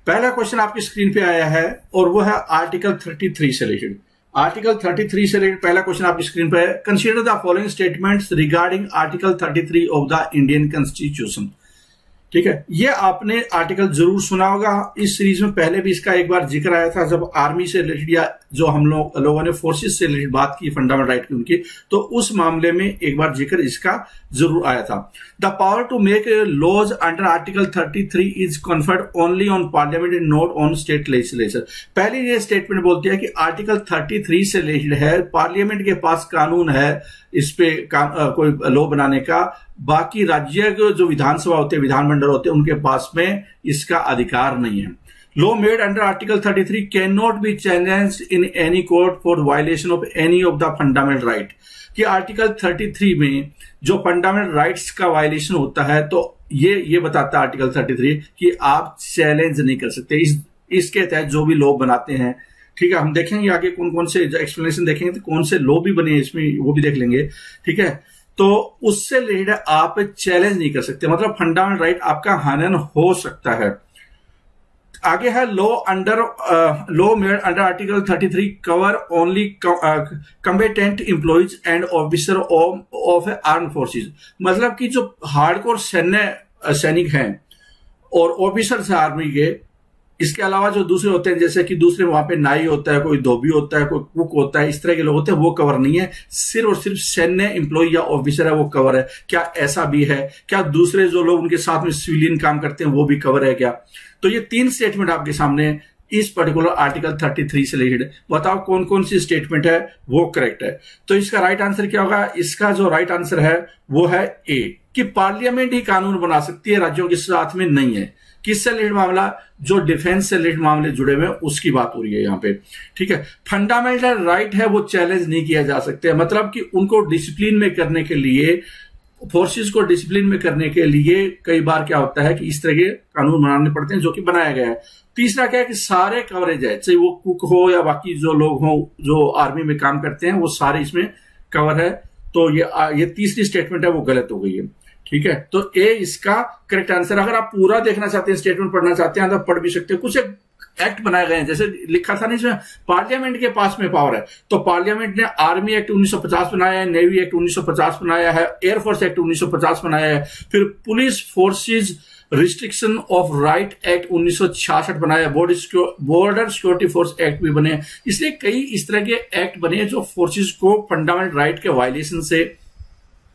पहला क्वेश्चन आपकी स्क्रीन पे आया है और वो है आर्टिकल 33 से रिलेटेड। आर्टिकल 33 से रिलेटेड पहला क्वेश्चन आपकी स्क्रीन पे है। Consider the following statements regarding article 33 of the Indian constitution. ठीक है, ये आपने आर्टिकल जरूर सुना होगा। इस सीरीज में पहले भी इसका एक बार जिक्र आया था जब आर्मी से रिलेटेड या जो हम लोगों ने फोर्सेस से रिलेटेड बात की फंडामेंटल राइट की उनकी, तो उस मामले में एक बार जिक्र इसका जरूर आया था। The power to make laws under article 33 is conferred only on parliament and not on state legislature. पहले ये स्टेटमेंट बोलती है कि आर्टिकल 33 से रिलेटेड है, पार्लियामेंट के पास कानून है इस पे कोई लॉ बनाने का, बाकी राज्य के जो विधानसभा होते हैं, विधानमंडल होते हैं, उनके पास में इसका अधिकार नहीं है। Law made under article 33 can not be challenged in any court for violation of any of the fundamental right. कि आर्टिकल 33 में जो फंडामेंटल राइट्स का वायलेशन होता है, तो ये बताता है आर्टिकल 33 कि आप चैलेंज नहीं कर सकते। इसके तहत जो भी लॉ बनाते हैं, ठीक है, हम देखेंगे आगे कौन कौन से एक्सप्लेनेशन देखेंगे तो कौन से लॉ भी बने इसमें, वो भी देख लेंगे। ठीक है, तो उससे रिलेटेड आप चैलेंज नहीं कर सकते, मतलब फंडामेंटल राइट आपका हनन हो सकता है। आगे है law made under article 33 cover only combatant employees and officer of arm forces. मतलब कि जो हार्डकोर सैनिक हैं और ऑफिसर्स हैं आर्मी के, इसके अलावा जो दूसरे होते हैं, जैसे कि दूसरे वहां पे नाई होता है, कोई धोबी होता है, कोई कुक होता है, इस तरह के लोग होते हैं, वो कवर नहीं है। सिर्फ और सिर्फ सैन्य एम्प्लॉय या ऑफिसर है वो कवर है। क्या ऐसा भी है? क्या दूसरे जो लोग उनके साथ में सिविलियन काम करते हैं वो भी कवर है क्या? तो ये 3 स्टेटमेंट आपके सामने इस पर्टिकुलर आर्टिकल 33 से रिलेटेड। बताओ कौन कौन सी स्टेटमेंट है वो करेक्ट है। तो इसका राइट आंसर क्या होगा? इसका जो राइट आंसर है वो है ए, कि पार्लियामेंट ही कानून बना सकती है, राज्यों के साथ में नहीं है। किससे रिलेटेड मामला? जो डिफेंस से रिलेटेड मामले जुड़े हुए हैं उसकी बात हो रही है यहाँ पे। ठीक है, फंडामेंटल राइट है वो चैलेंज नहीं किया जा सकते, मतलब कि उनको डिसिप्लिन में करने के लिए, फोर्सेस को डिसिप्लिन में करने के लिए कई बार क्या होता है कि इस तरह के कानून बनाने पड़ते हैं जो कि बनाया गया है। तीसरा क्या है कि सारे कवरेज है, चाहे वो कुक हो या बाकी जो लोग हों जो आर्मी में काम करते हैं, वो सारे इसमें कवर है। तो ये तीसरी स्टेटमेंट है वो गलत हो गई है। ठीक है, तो ए इसका करेक्ट आंसर। अगर आप पूरा देखना चाहते हैं, स्टेटमेंट पढ़ना चाहते हैं तो पढ़ भी सकते हैं। कुछ एक्ट बनाए गए हैं, जैसे लिखा था नहीं इसमें पार्लियामेंट के पास में पावर है, तो पार्लियामेंट ने आर्मी एक्ट 1950 बनाया है, नेवी एक्ट 1950 बनाया है, एयरफोर्स एक्ट 1950 बनाया है, फिर police forces restriction of right act 1966 बनाया है, बॉर्डर सिक्योरिटी फोर्स एक्ट भी बने। इसलिए कई इस तरह के एक्ट बने जो फोर्सेज को फंडामेंटल राइट के वायलेशन से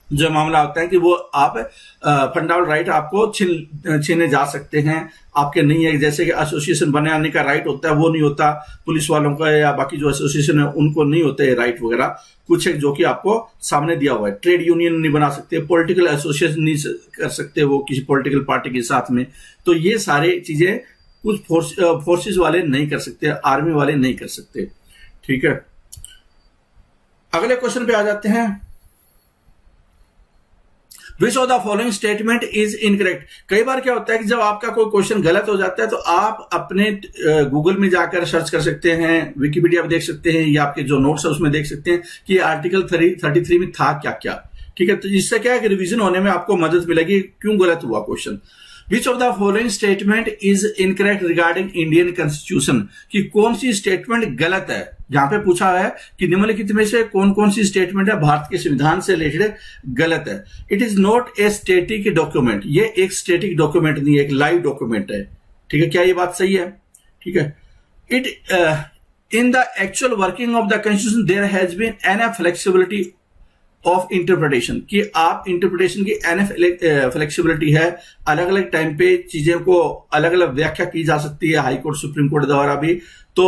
जो मामला होता है कि वो आप फंडामेंटल राइट आपको छीने जा सकते हैं, आपके नहीं है। जैसे कि एसोसिएशन बनाने का राइट होता है वो नहीं होता पुलिस वालों का, या बाकी जो एसोसिएशन है उनको नहीं होते राइट वगैरह। कुछ है जो कि आपको सामने दिया हुआ है। ट्रेड यूनियन नहीं बना सकते, पॉलिटिकल एसोसिएशन नहीं कर सकते वो किसी पॉलिटिकल पार्टी के साथ में। तो ये सारे चीजें कुछ फोर्सेज वाले नहीं कर सकते, आर्मी वाले नहीं कर सकते। ठीक है, अगले क्वेश्चन पे आ जाते हैं। Which of the following statement is incorrect? कई बार क्या होता है कि जब आपका कोई क्वेश्चन गलत हो जाता है तो आप अपने गूगल में जाकर सर्च कर सकते हैं, विकिपीडिया में देख सकते हैं, या आपके जो नोट्स है उसमें देख सकते हैं कि आर्टिकल 33 में था क्या क्या। ठीक है, तो इससे क्या है कि रिवीजन होने में आपको मदद मिलेगी क्यों गलत हुआ question. Which of the following statement is incorrect regarding Indian Constitution? कि कौन सी स्टेटमेंट गलत है। यहां पे पूछा है कि निम्नलिखित में से कौन कौन सी स्टेटमेंट है भारत के संविधान से रिलेटेड गलत है। It is not a static document, ये एक स्टैटिक डॉक्यूमेंट नहीं है, एक लाइव डॉक्यूमेंट है। ठीक है, क्या ये बात सही है? ठीक है, it in the actual working of the constitution there has been an flexibility of interpretation, कि आप इंटरप्रिटेशन की एन फ्लेक्सिबिलिटी है, अलग अलग टाइम पे चीजें को अलग अलग व्याख्या की जा सकती है हाई कोर्ट सुप्रीम कोर्ट द्वारा भी। तो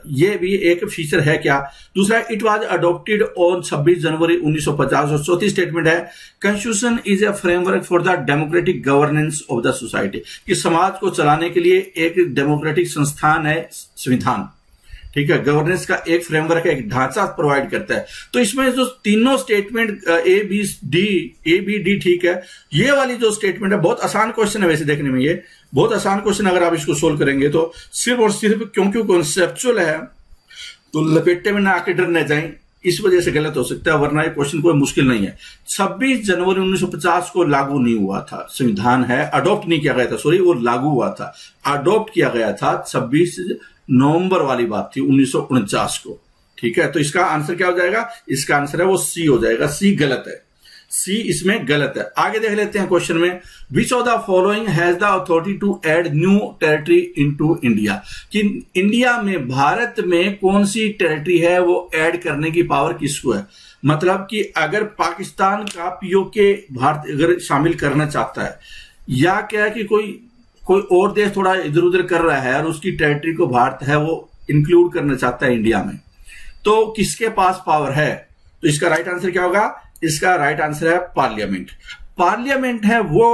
ये भी एक फीचर है क्या। दूसरा, इट वाज अडॉप्टेड ऑन 26 जनवरी 1950। और चौथी स्टेटमेंट है constitution is a framework for the democratic governance of the society, कि समाज को चलाने के लिए एक डेमोक्रेटिक संस्थान है संविधान। ठीक है, गवर्नेंस का एक फ्रेमवर्क है, एक ढांचा प्रोवाइड करता है। तो इसमें जो तीनों स्टेटमेंट ए बी डी ठीक है। ये वाली जो स्टेटमेंट है बहुत आसान क्वेश्चन है वैसे देखने में, ये बहुत आसान क्वेश्चन। अगर आप इसको सोल्व करेंगे तो सिर्फ और सिर्फ क्योंकि कॉन्सेप्चुअल है तो लपेटे में ना आके डर न जाए, इस वजह से गलत हो सकता है, वरना ये क्वेश्चन कोई मुश्किल नहीं है। 26 जनवरी 1950 को लागू नहीं हुआ था, संविधान है, अडॉप्ट नहीं किया गया था, सॉरी, वो लागू हुआ था। अडॉप्ट किया गया था 26 नवंबर वाली बात थी 1949 को। ठीक है, तो इसका आंसर क्या हो जाएगा? इसका आंसर है वो सी हो जाएगा। सी गलत है, सी इसमें गलत है। आगे देख लेते हैं क्वेश्चन में, which of the following has the authority to add new territory into India, कि इंडिया में, भारत में कौन सी टेरिटरी है वो ऐड करने की पावर किसको है? मतलब कि अगर पाकिस्तान का पीओके भारत अगर शामिल करना चाहता है, या क्या कि कोई और देश थोड़ा इधर उधर कर रहा है और उसकी टेरिटरी को भारत है वो इंक्लूड करना चाहता है इंडिया में, तो किसके पास पावर है? तो इसका राइट आंसर क्या होगा? इसका राइट आंसर है पार्लियामेंट। पार्लियामेंट है वो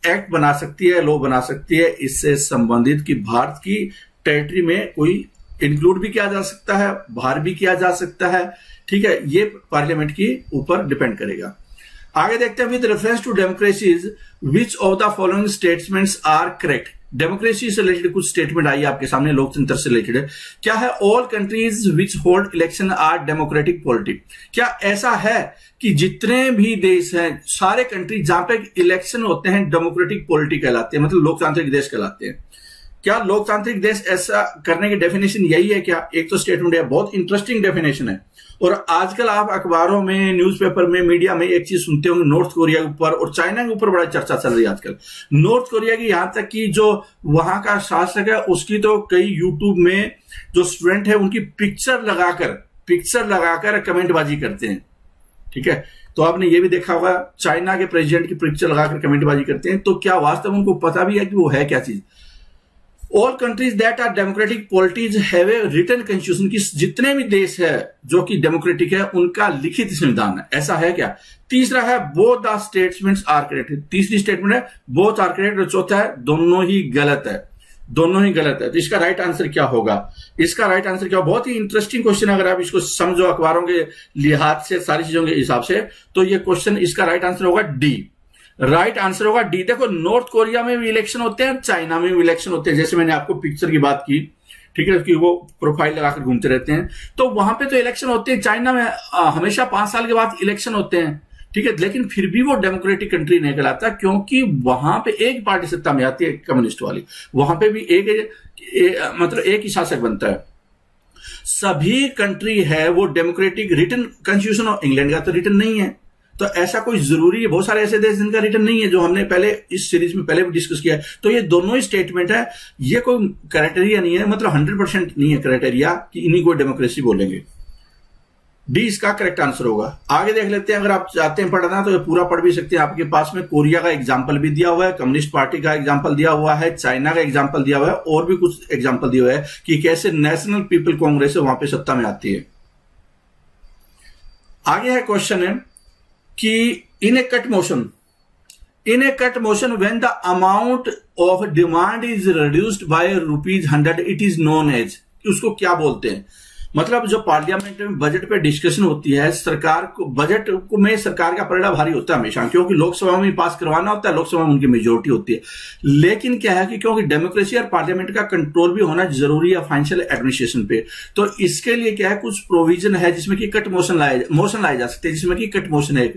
एक्ट बना सकती है, लॉ बना सकती है इससे संबंधित, कि भारत की टेरिटरी में कोई इंक्लूड भी किया जा सकता है, बाहर भी किया जा सकता है। ठीक है, ये पार्लियामेंट के ऊपर डिपेंड करेगा। आगे देखते हैं, with reference to democracies which of the following statements are correct. Democracy से रिलेटेड कुछ स्टेटमेंट आई आपके सामने, लोकतंत्र से रिलेटेड है। क्या है? All countries which hold election are democratic politic. क्या ऐसा है कि जितने भी देश हैं, सारे कंट्री जहां पे इलेक्शन होते हैं डेमोक्रेटिक पॉलिटिक कहलाते हैं, मतलब लोकतांत्रिक देश कहलाते हैं? क्या लोकतांत्रिक देश ऐसा करने की डेफिनेशन यही है क्या? एक तो स्टेटमेंट है, बहुत इंटरेस्टिंग डेफिनेशन है। और आजकल आप अखबारों में, न्यूज़पेपर में, मीडिया में एक चीज सुनते होंगे, नॉर्थ कोरिया के ऊपर और चाइना के ऊपर बड़ा चर्चा चल रही है आजकल। नॉर्थ कोरिया की, यहां तक कि जो वहां का शासक है उसकी तो कई यूट्यूब में जो स्टूडेंट है उनकी पिक्चर लगाकर कमेंटबाजी करते हैं। ठीक है, तो आपने ये भी देखा होगा, चाइना के प्रेसिडेंट की पिक्चर लगाकर कमेंटबाजी करते हैं। तो क्या वास्तव में उनको पता भी है कि वो है क्या चीज? All countries that are democratic polities have a written constitution, की जितने भी देश है जो कि डेमोक्रेटिक है उनका लिखित संविधान है। ऐसा है क्या? तीसरा है both the statements are correct, तीसरी स्टेटमेंट है बोथ आर करेक्ट, और चौथा है दोनों ही गलत है, दोनों ही गलत है। तो इसका राइट आंसर क्या होगा? इसका राइट आंसर क्या? बहुत ही इंटरेस्टिंग क्वेश्चन, अगर आप इसको समझो अखबारों के लिहाज से, सारी चीजों के हिसाब से, तो ये क्वेश्चन, इसका राइट आंसर होगा डी। राइट आंसर होगा डी। देखो, नॉर्थ कोरिया में भी इलेक्शन होते हैं, चाइना में भी इलेक्शन होते हैं, जैसे मैंने आपको पिक्चर की बात की। ठीक है, कि वो प्रोफाइल लगाकर घूमते रहते हैं, तो वहां पे तो इलेक्शन होते हैं। चाइना में हमेशा 5 साल के बाद इलेक्शन होते हैं। ठीक है, लेकिन फिर भी वो डेमोक्रेटिक कंट्री नहीं कहलाता, क्योंकि वहां पे एक पार्टी सत्ता में आती है, कम्युनिस्ट वाली। वहां पे भी मतलब एक ही शासक बनता है। सभी कंट्री है वो democratic, written constitution of England का तो रिटन नहीं है, तो ऐसा कोई जरूरी है। बहुत सारे ऐसे देश जिनका रिटर्न नहीं है, जो हमने पहले इस सीरीज में पहले भी डिस्कस किया है। तो ये दोनों ही स्टेटमेंट है, ये कोई क्राइटेरिया नहीं है, मतलब 100% नहीं है क्राइटेरिया कि इन्हीं को डेमोक्रेसी बोलेंगे। डी इसका करेक्ट आंसर होगा। आगे देख लेते हैं, अगर आप चाहते हैं पढ़ना तो ये पूरा पढ़ भी सकते हैं। आपके पास में कोरिया का एग्जाम्पल भी दिया हुआ है, कम्युनिस्ट पार्टी का एग्जाम्पल दिया हुआ है, चाइना का एग्जाम्पल दिया हुआ है, और भी कुछ एग्जाम्पल दिया हुआ है कि कैसे नेशनल पीपल कांग्रेस वहां पे सत्ता में आती है। आगे है क्वेश्चन है कि in a cut motion when the amount of demand is reduced by ₹100 it is known as, उसको क्या बोलते हैं? मतलब जो पार्लियामेंट में बजट पे डिस्कशन होती है, सरकार को बजट में सरकार का पलड़ा भारी होता है हमेशा, क्योंकि लोकसभा में पास करवाना होता है, लोकसभा में उनकी मेजोरिटी होती है। लेकिन क्या है कि क्योंकि डेमोक्रेसी और पार्लियामेंट का कंट्रोल भी होना जरूरी है फाइनेंशियल एडमिनिस्ट्रेशन पे, तो इसके लिए क्या है, कुछ प्रोविजन है जिसमें कि कट मोशन लाए जा सकते हैं, जिसमें कि कट मोशन है।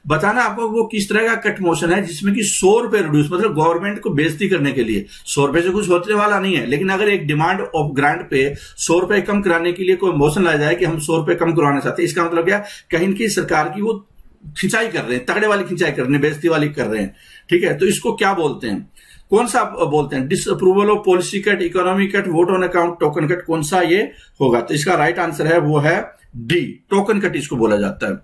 बताना आपको वो किस तरह का कट मोशन है, जिसमें कि 100 रुपए रिड्यूस, मतलब गवर्नमेंट को बेइज्जती करने के लिए। 100 रुपए से कुछ होने वाला नहीं है, लेकिन अगर एक डिमांड ऑफ ग्रांट पे 100 रुपए कम कराने के लिए कोई मोशन लाया जाए कि हम 100 रुपए कम करवाना चाहते हैं, इसका मतलब क्या, कहीं की सरकार की वो खिंचाई कर रहे हैं, तगड़े वाली खिंचाई कर रहे हैं, बेइज्जती वाली कर रहे हैं। ठीक है, तो इसको क्या बोलते हैं, कौन सा बोलते हैं? Disapproval of policy cut, economy cut, vote on account, token cut, कौन सा ये होगा? तो इसका राइट आंसर है वो है डी, टोकन कट इसको बोला जाता है।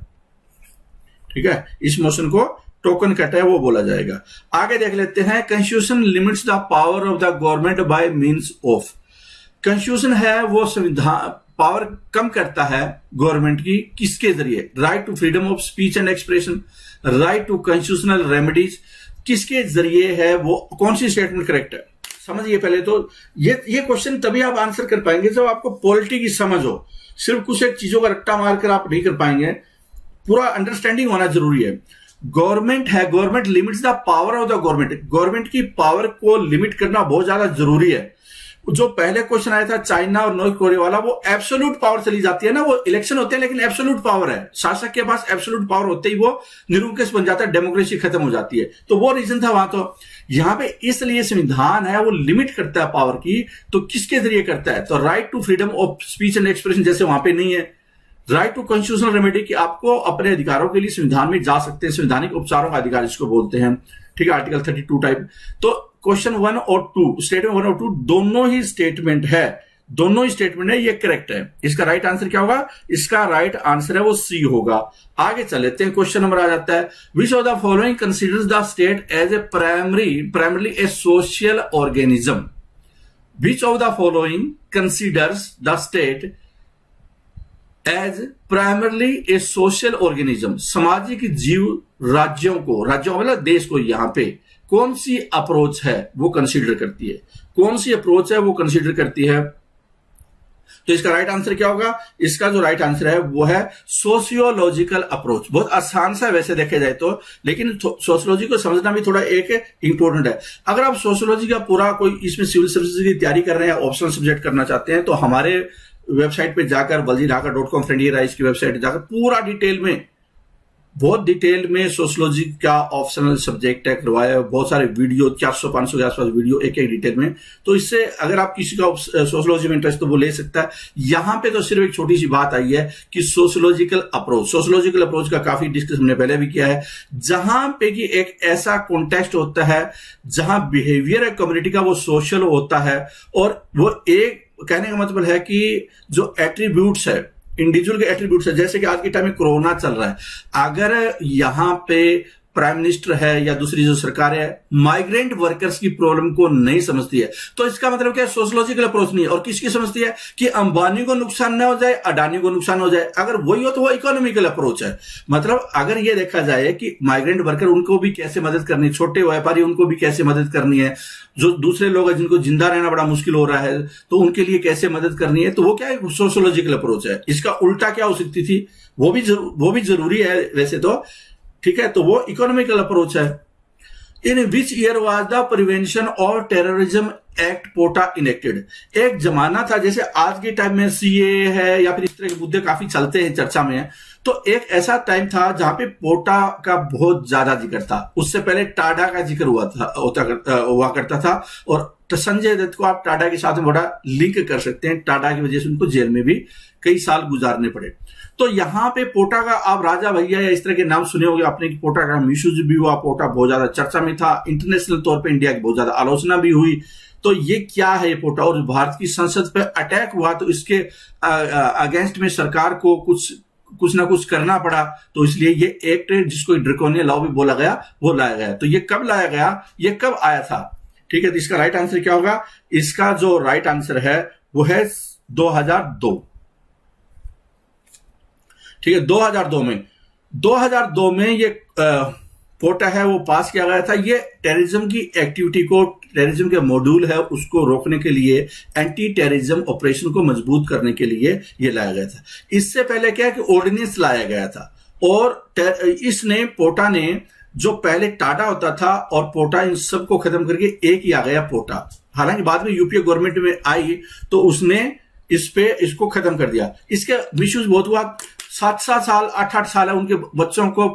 ठीक है, इस मोशन को टोकन कट है वो बोला जाएगा। आगे देख लेते हैं, constitution limits the power of the government by means of. Constitution है वो संविधान पावर कम करता है गवर्नमेंट की, किसके जरिए? Right to freedom of speech and expression, right to constitutional remedies, किसके जरिए है वो? कौन सी स्टेटमेंट करेक्ट है समझिए पहले तो। ये क्वेश्चन तभी आप आंसर कर पाएंगे जब आपको पॉलिटी की समझ हो। सिर्फ कुछ एक चीजों का रट्टा मारकर आप नहीं कर पाएंगे, पूरा अंडरस्टैंडिंग होना जरूरी है। गवर्नमेंट है, government limits the power of the government, government की पावर को लिमिट करना बहुत ज्यादा जरूरी है। जो पहले क्वेश्चन आया था चाइना और नॉर्थ कोरिया वाला, वो एब्सोल्यूट पावर चली जाती है ना, वो इलेक्शन होते हैं लेकिन एब्सोल्यूट पावर है, शासक के पास एब्सोल्यूट पावर होते ही वो निरंकुश बन जाता है, डेमोक्रेसी खत्म हो जाती है। तो वो रीजन था वहां। तो यहां पे इसलिए संविधान है वो लिमिट करता है पावर की, तो किसके जरिए करता है? तो right to freedom of speech and expression जैसे वहां पे नहीं है। राइट टू कॉन्स्टिट्यूशनल रेमेडी कि आपको अपने अधिकारों के लिए संविधान में जा सकते हैं, संवैधानिक उपचारों का अधिकार इसको बोलते हैं, ठीक है, आर्टिकल 32 टाइप। तो क्वेश्चन 1 और 2, स्टेटमेंट 1 और 2 दोनों ही स्टेटमेंट है, दोनों ही स्टेटमेंट है, ये करेक्ट है। इसका राइट आंसर क्या होगा? इसका राइट आंसर है वो सी होगा। आगे चल लेते हैं, क्वेश्चन नंबर आ जाता है, which of the following considers the state as a primarily a social organism? Which of the following considers the state as primarily a social organism? सामाजिक जीव राज्यों मतलब देश को यहां पे कौन सी अप्रोच है वो कंसीडर करती है, कौन सी अप्रोच है वो कंसीडर करती है? तो इसका राइट आंसर क्या होगा? इसका जो राइट आंसर है वो है सोशियोलॉजिकल अप्रोच। बहुत आसान सा वैसे देखे जाए तो, लेकिन सोशियोलॉजी को समझना भी थोड़ा एक इंपॉर्टेंट है। अगर आप सोशियोलॉजी का पूरा कोई इसमें सिविल सर्विसेज की तैयारी कर रहे हैं, ऑप्शनल सब्जेक्ट करना चाहते हैं, तो हमारे वेबसाइट पे जाकर waljirakar.com फ्रेंडली राइज की वेबसाइट जाकर पूरा डिटेल में, बहुत डिटेल में सोशियोलॉजी का ऑप्शनल सब्जेक्ट है करवाया, बहुत सारे वीडियो 400-500 के आसपास वीडियो एक एक डिटेल में। तो इससे अगर आप किसी का सोशियोलॉजी में इंटरेस्ट तो वो ले सकता है। यहां पे तो सिर्फ एक छोटी सी बात आई है कि सोशियोलॉजिकल अप्रोच का काफी डिस्कस हमने पहले भी किया है, जहां पे कि एक ऐसा कॉन्टेक्स्ट होता है जहां बिहेवियर है कम्युनिटी का वो सोशल होता है, और वो एक कहने का मतलब है कि जो एट्रीब्यूट्स है इंडिविजुअल के एट्रीब्यूट्स है, जैसे कि आज के टाइम में कोरोना चल रहा है, अगर यहां पे प्राइम मिनिस्टर है या दूसरी जो सरकार है माइग्रेंट वर्कर्स की प्रॉब्लम को नहीं समझती है, तो इसका मतलब क्या है? सोशियोलॉजिकल अप्रोच नहीं है। और किसकी समझती है? कि अंबानी को नुकसान ना हो जाए, अडानी को नुकसान हो जाए। अगर वही हो तो वो इकोनॉमिकल अप्रोच है। मतलब अगर ये देखा जाए कि माइग्रेंट वर्कर, उनको भी कैसे मदद करनी है, छोटे व्यापारी उनको भी कैसे मदद करनी है, जो दूसरे लोग हैं जिनको जिंदा रहना बड़ा मुश्किल हो रहा है, तो उनके लिए कैसे मदद करनी है, तो वो क्या है? सोशियोलॉजिकल अप्रोच है। इसका उल्टा क्या हो सकती थी? वो भी जरूरी है वैसे तो, ठीक है, तो वो इकोनॉमिकल अप्रोच है। In which year was the prevention of terrorism act POTA enacted? एक जमाना था, जैसे आज के टाइम में सीए है या फिर इस तरह के मुद्दे काफी चलते हैं, चर्चा में है, तो एक ऐसा टाइम था जहां पे पोटा का बहुत ज्यादा जिक्र था। उससे पहले टाडा का जिक्र हुआ करता था, और संजय दत्त को आप टाडा के साथ में बड़ा लिंक कर सकते हैं। टाडा की वजह से उनको जेल में भी कई साल गुजारने पड़े। तो यहां पे पोटा का आप राजा भैया या इस तरह के नाम सुने होंगे आपने, कि पोटा का मिसयूज भी हुआ, पोटा बहुत ज्यादा चर्चा में था, इंटरनेशनल तौर पे इंडिया की बहुत ज्यादा आलोचना भी हुई। तो ये क्या है पोटा? और भारत की संसद पे अटैक हुआ, तो इसके अगेंस्ट में सरकार को कुछ ना कुछ करना पड़ा, तो इसलिए ये एक्ट जिसको ड्रैकोनियन लॉ भी बोला गया वो लाया गया। तो ये कब लाया गया, ये कब आया था? ठीक है, तो इसका राइट आंसर क्या होगा? इसका जो राइट आंसर है वो है 2002। ठीक है, 2002 में ये पोटा है वो पास किया गया था। ये टेररिज्म की एक्टिविटी को, टेररिज्म के मॉड्यूल है उसको रोकने के लिए, एंटी टेररिज्म ऑपरेशन को मजबूत करने के लिए ये लाया गया था। इससे पहले क्या है कि ऑर्डिनेंस लाया गया था, और इसने पोटा ने, जो पहले टाडा होता था और पोटा, इन सबको खत्म करके एक ही आ गया पोटा। हालांकि बाद में यूपीए गवर्नमेंट में आई तो उसने इसको खत्म कर दिया। इसके मिसयूज बहुत हुआ, 7-7 साल 8-8 साल है उनके बच्चों को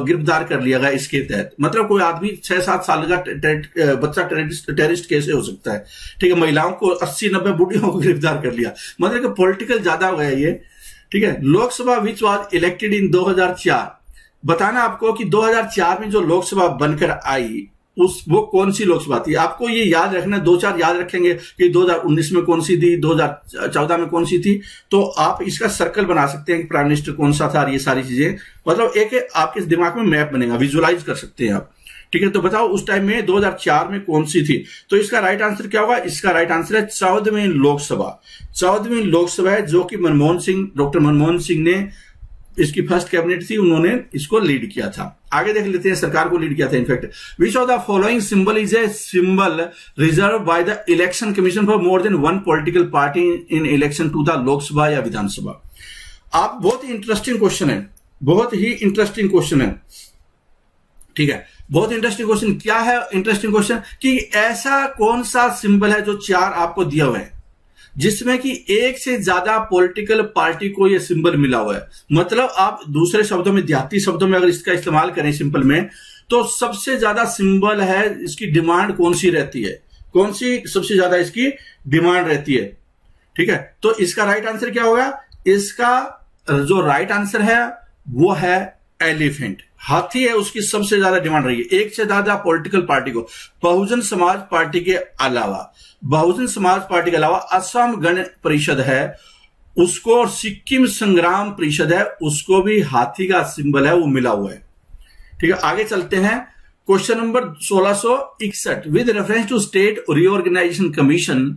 गिरफ्तार कर लिया गया इसके तहत। मतलब कोई आदमी 6-7 साल का बच्चा टेररिस्ट कैसे हो सकता है? ठीक है, महिलाओं को 80-90 बुढ़ियों को गिरफ्तार कर लिया। मतलब कि पॉलिटिकल ज्यादा हो गया ये। ठीक है, लोकसभा विच वाज इलेक्टेड इन 2004। बताना आपको कि 2004 में जो लोकसभा बनकर आई वो कौन सी लोकसभा थी? आपको ये याद रखना, 2-4 याद रखेंगे कि 2019 में कौन सी थी, 2014 में कौन सी थी, तो आप इसका सर्कल बना सकते हैं कि प्राइम मिनिस्टर कौन सा था, और ये सारी चीजें, मतलब एक आपके दिमाग में मैप बनेगा, विजुअलाइज कर सकते हैं आप। ठीक है, तो बताओ उस टाइम में 2004 में कौन सी थी? तो इसका राइट आंसर क्या होगा? इसका राइट आंसर है 14वीं लोकसभा। 14वीं लोकसभा है, जो कि डॉक्टर मनमोहन सिंह ने, इसकी फर्स्ट कैबिनेट थी, उन्होंने इसको लीड किया था। आगे देख लेते हैं, सरकार को लीड किया था in fact. Which of the following symbol is a symbol reserve by the election commission for more than one political party in election to the Lok Sabha या विधानसभा? आप बहुत ही इंटरेस्टिंग क्वेश्चन है, बहुत ही इंटरेस्टिंग क्वेश्चन है। ठीक है, बहुत इंटरेस्टिंग क्वेश्चन। क्या है इंटरेस्टिंग क्वेश्चन? कि ऐसा कौन सा सिंबल है जो 4 आपको दिया हुआ है जिसमें कि एक से ज्यादा पॉलिटिकल पार्टी को यह सिंबल मिला हुआ है। मतलब आप दूसरे शब्दों में, देहाती शब्दों में अगर इसका इस्तेमाल करें सिंपल में, तो सबसे ज्यादा सिंबल है, इसकी डिमांड कौन सी रहती है, कौन सी सबसे ज्यादा इसकी डिमांड रहती है। ठीक है, तो इसका राइट आंसर क्या होगा? इसका जो राइट आंसर है वो है एलिफेंट, हाथी है, उसकी सबसे ज्यादा डिमांड रही है एक से ज्यादा पॉलिटिकल पार्टी को। बहुजन समाज पार्टी के अलावा, बहुजन समाज पार्टी के अलावा असम गण परिषद है उसको, और सिक्किम संग्राम परिषद है उसको भी हाथी का सिंबल है वो मिला हुआ है। ठीक है, आगे चलते हैं। Question number 1661, with reference to state reorganisation commission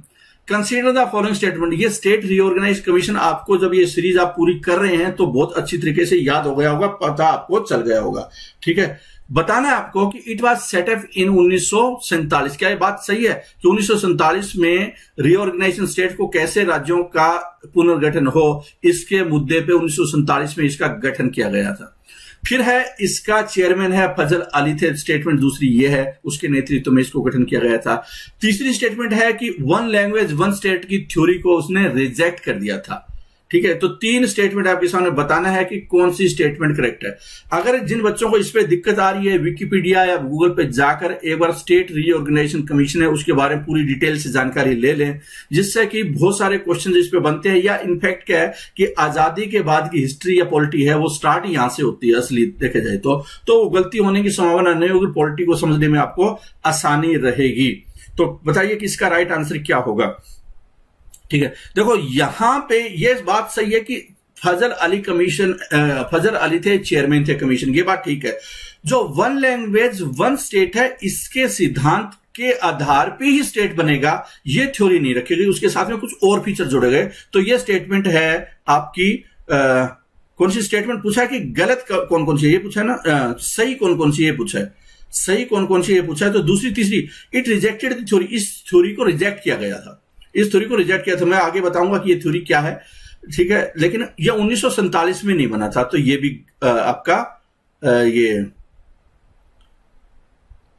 consider the following statement. ये स्टेट रीऑर्गेनाइज कमीशन आपको जब ये सीरीज आप पूरी कर रहे हैं तो बहुत अच्छी तरीके से याद हो गया होगा, पता आपको चल गया होगा। ठीक है, बताना है आपको कि it was set up in 1947। क्या ये बात सही है कि 1947 में रीऑर्गेनाइजेशन स्टेट को कैसे राज्यों का पुनर्गठन हो, इसके मुद्दे पे 1947 में इसका गठन किया गया था। फिर है इसका चेयरमैन है फजल अली थे, स्टेटमेंट दूसरी ये है, उसके नेतृत्व में इसको गठन किया गया था। तीसरी स्टेटमेंट है कि वन लैंग्वेज वन स्टेट की थ्योरी को उसने रिजेक्ट कर दिया था। ठीक है, तो 3 स्टेटमेंट आपके सामने बताना है कि कौन सी स्टेटमेंट करेक्ट है। अगर जिन बच्चों को इस पे दिक्कत आ रही है, विकिपीडिया या गूगल पे जाकर एक बार स्टेट रीऑर्गेनाइजेशन कमीशन है उसके बारे में पूरी डिटेल से जानकारी ले लें, जिससे कि बहुत सारे क्वेश्चन इस पे बनते हैं। या इनफैक्ट क्या है कि आजादी के बाद की हिस्ट्री या पॉलिटी है वो स्टार्ट यहां से होती है असली देखे जाए तो वो गलती होने की संभावना नहीं होगी, पॉलिटी को समझने में आपको आसानी रहेगी। तो बताइए कि इसका राइट आंसर क्या होगा। ठीक है, देखो यहां पे ये बात सही है कि फजल अली कमीशन, फजल अली थे चेयरमैन थे कमीशन, ये बात ठीक है। जो वन लैंग्वेज वन स्टेट है इसके सिद्धांत के आधार पे ही स्टेट बनेगा, ये थ्योरी नहीं रखी गई, उसके साथ में कुछ और फीचर जोड़े गए। तो ये स्टेटमेंट है आपकी कौन सी स्टेटमेंट पूछा है कि गलत कौन कौन सी ये पूछा है ना, सही कौन कौन सी ये पूछा है, सही कौन कौन सी ये पूछा है। तो दूसरी तीसरी, इट रिजेक्टेड द थ्योरी, इस थ्योरी को रिजेक्ट किया गया था, इस थ्योरी को रिजेक्ट किया था। मैं आगे बताऊंगा कि ये थ्योरी क्या है। ठीक है, लेकिन ये 1947 में नहीं बना था, तो ये भी आपका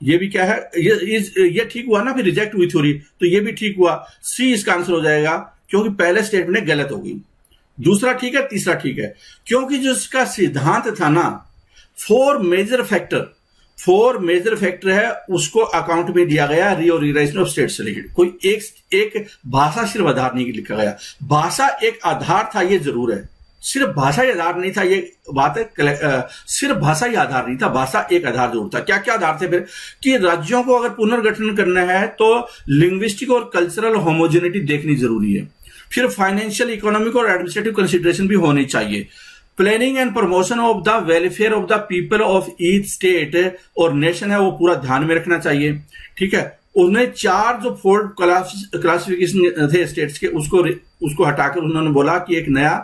ये भी क्या है, ये ठीक हुआ ना, फिर रिजेक्ट हुई थ्योरी, तो ये भी ठीक हुआ। सी इसका आंसर हो जाएगा, क्योंकि पहले स्टेटमेंट गलत हो गई। दूसरा ठीक है, तीसरा ठीक है, क्योंकि जो इसका सिद्धांत था ना, 4 मेजर फैक्टर है उसको अकाउंट में दिया गया रीऑर्गेनाइजेशन ऑफ स्टेट से रिलेटेड। कोई एक भाषा सिर्फ आधार नहीं लिखा गया, भाषा एक आधार था ये जरूर है, सिर्फ भाषा ही आधार नहीं था ये बात है। सिर्फ भाषा ही आधार नहीं था, भाषा एक आधार जरूर था। क्या क्या आधार थे फिर? कि राज्यों को अगर पुनर्गठन करना है तो लिंग्विस्टिक और कल्चरल होमोजेनिटी देखनी जरूरी है। फिर फाइनेंशियल, इकोनॉमिक और एडमिनिस्ट्रेटिव कंसिडरेशन भी होनी चाहिए। Planning and promotion of the welfare of the people of each state और नेशन है वो पूरा ध्यान में रखना चाहिए। ठीक है, उन्हें 4 जो 4 क्लासिफिकेशन थे स्टेट्स के उसको हटाकर उन्होंने बोला कि एक नया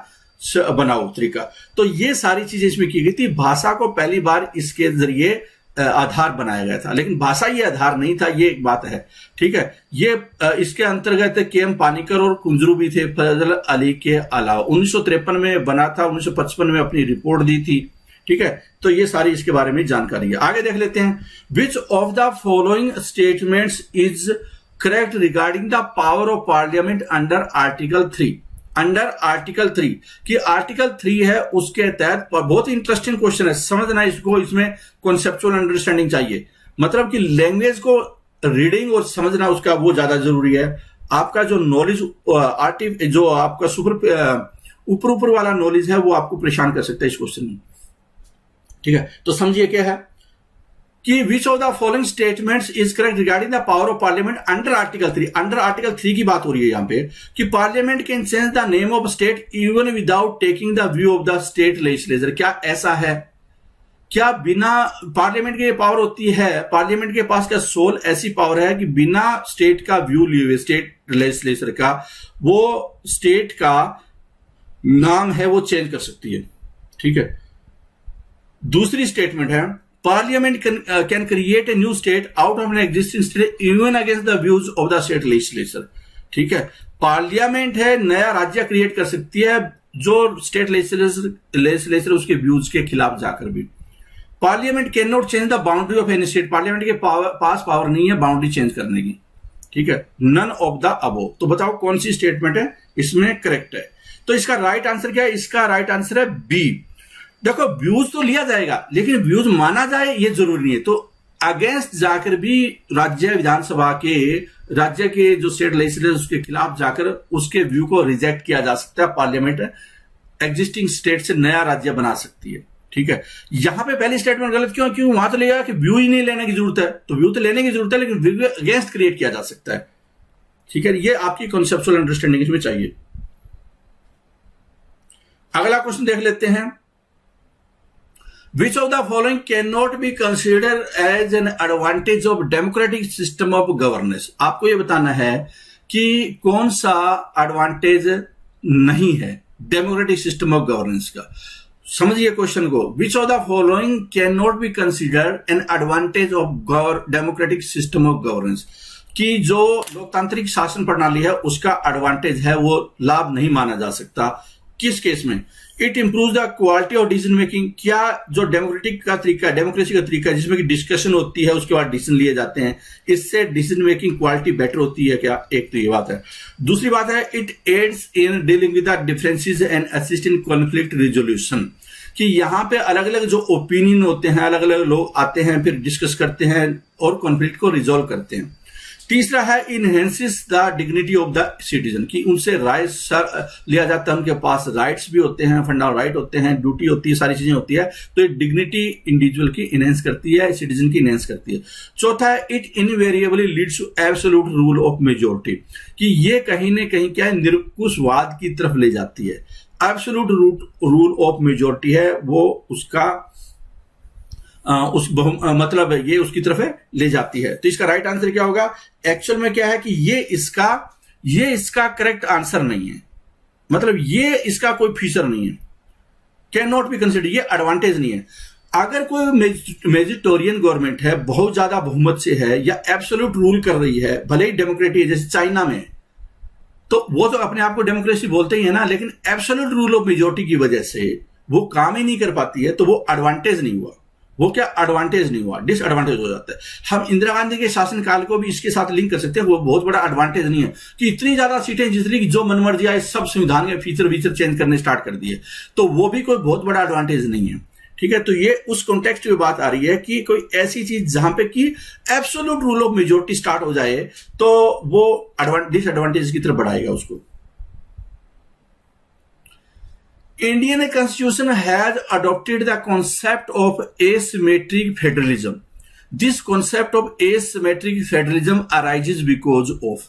बनाओ तरीका। तो ये सारी चीजें इसमें की गई थी। भाषा को पहली बार इसके जरिए आधार बनाया गया था, लेकिन भाषा ये आधार नहीं था, ये एक बात है। ठीक है, ये इसके अंतर्गत के.एम. पानीकर और कुंजरू भी थे फजल अली के अलावा। 1953 में बना था, 1955 में अपनी रिपोर्ट दी थी। ठीक है, तो ये सारी इसके बारे में जानकारी है। आगे देख लेते हैं। विच of the following statements is correct regarding the power of parliament under article 3? Under article 3 कि आर्टिकल 3 है उसके तहत, बहुत इंटरेस्टिंग क्वेश्चन है, समझना इसको, इसमें कॉन्सेप्चुअल अंडरस्टैंडिंग चाहिए। मतलब कि लैंग्वेज को रीडिंग और समझना उसका वो ज्यादा जरूरी है। आपका जो नॉलेज जो आपका ऊपर वाला नॉलेज है वो आपको परेशान कर सकता है इस क्वेश्चन में। ठीक है, तो समझिए क्या है कि which of the following statements is correct regarding the power of parliament under article 3? Under article 3 की बात हो रही है यहां पे कि parliament can change the name of state even without taking the view of the state legislature. क्या ऐसा है? क्या बिना पार्लियामेंट के पावर होती है? पार्लियामेंट के पास क्या सोल ऐसी पावर है कि बिना स्टेट का व्यू लिए हुए, स्टेट लेजिस्लेचर का, वो स्टेट का नाम है वो चेंज कर सकती है? ठीक है, दूसरी स्टेटमेंट है Parliament can create a new state out of an existing state even against the views of the state legislature. ठीक है, पार्लियामेंट है नया राज्य क्रिएट कर सकती है जो स्टेट लेजिस्लेचर उसके व्यूज के खिलाफ जाकर भी। Parliament can not change the boundary of any state, parliament के पास पावर नहीं है बाउंड्री चेंज करने की, ठीक है। नन ऑफ द अबो, तो बताओ कौन सी स्टेटमेंट है इसमें करेक्ट है। तो इसका राइट आंसर क्या है, इसका राइट आंसर है बी। देखो व्यूज तो लिया जाएगा लेकिन व्यूज माना जाए ये जरूरी नहीं है, तो अगेंस्ट जाकर भी राज्य विधानसभा के, राज्य के जो स्टेट लेजिस्लेचर उसके खिलाफ जाकर उसके व्यू को रिजेक्ट किया जा सकता है। पार्लियामेंट एग्जिस्टिंग स्टेट से नया राज्य बना सकती है, ठीक है। यहां पे पहली स्टेटमेंट गलत क्यों, क्यों वहां तो लिया कि व्यू ही नहीं लेने की जरूरत है, तो व्यू तो लेने की जरूरत है लेकिन व्यू अगेंस्ट क्रिएट किया जा सकता है, ठीक है। ये आपकी कॉन्सेप्चुअल अंडरस्टैंडिंग इसमें चाहिए। अगला क्वेश्चन देख लेते हैं। Which of the following cannot be considered as an advantage of democratic system of governance? आपको ये बताना है कि कौन सा एडवांटेज नहीं है डेमोक्रेटिक सिस्टम ऑफ गवर्नेंस का। समझिए क्वेश्चन को, Which of the following cannot be considered an advantage of democratic system of governance? कि जो लोकतांत्रिक शासन प्रणाली है उसका एडवांटेज है वो लाभ नहीं माना जा सकता। किस केस में? It improve the quality of decision making, क्या जो डेमोक्रेटिक का तरीका है, डेमोक्रेसी का तरीका है जिसमें कि डिस्कशन होती है उसके बाद डिसीजन लिए जाते हैं, इससे डिसीजन मेकिंग क्वालिटी बेटर होती है क्या? एक तो ये बात है। दूसरी बात है it adds in dealing with the differences and assist in conflict resolution, कि यहाँ पे अलग अलग जो ओपिनियन होते हैं, अलग अलग लोग आते हैं फिर डिस्कस करते हैं और कॉन्फ्लिक्ट को रिजोल्व करते हैं। तीसरा है enhances the dignity of the citizen, कि उनसे राय लिया जाता है, उनके पास राइट्स भी होते हैं, फंडामेंटल राइट होते हैं, ड्यूटी होती है, सारी चीजें होती है, तो ये डिग्निटी इंडिविजुअल की इनहेंस करती है, सिटीजन की इनहेंस करती है। चौथा है it invariably leads to absolute rule of majority, कि ये कहीं ना कहीं क्या है निरंकुशवाद की तरफ ले जाती है। एब्सोल्यूट रूल ऑफ मेजोरिटी है वो उसका मतलब ये उसकी तरफ ले जाती है। तो इसका राइट आंसर क्या होगा? एक्चुअल में क्या है कि ये इसका करेक्ट आंसर नहीं है, मतलब ये इसका कोई फीचर नहीं है, कैन नॉट बी कंसिडर, ये एडवांटेज नहीं है। अगर कोई मेजोरिटेरियन गवर्नमेंट है, बहुत ज्यादा बहुमत से है या एब्सोल्यूट रूल कर रही है, भले ही डेमोक्रेसी है जैसे चाइना में, तो वो तो अपने आप को डेमोक्रेसी बोलते ही है ना, लेकिन एब्सोल्यूट रूल ऑफ मेजोरिटी की वजह से वो काम ही नहीं कर पाती है, तो वो एडवांटेज नहीं हुआ। वो क्या एडवांटेज नहीं हुआ, डिसएडवांटेज हो जाता है। हम इंदिरा गांधी के शासनकाल को भी इसके साथ लिंक कर सकते हैं, वो बहुत बड़ा एडवांटेज नहीं है कि इतनी ज्यादा सीटें जीत रही कि जो मनमर्जी आए सब संविधान के फीचर चेंज करने स्टार्ट कर दिए, तो वो भी कोई बहुत बड़ा एडवांटेज नहीं है, ठीक है। तो ये उस कॉन्टेक्स्ट में बात आ रही है कि कोई ऐसी चीज जहां पे कि absolute rule of majority start हो जाए तो वो डिसएडवांटेज की तरफ बढ़ाएगा उसको। Indian Constitution has adopted the concept of asymmetric federalism. This concept of asymmetric federalism arises because of,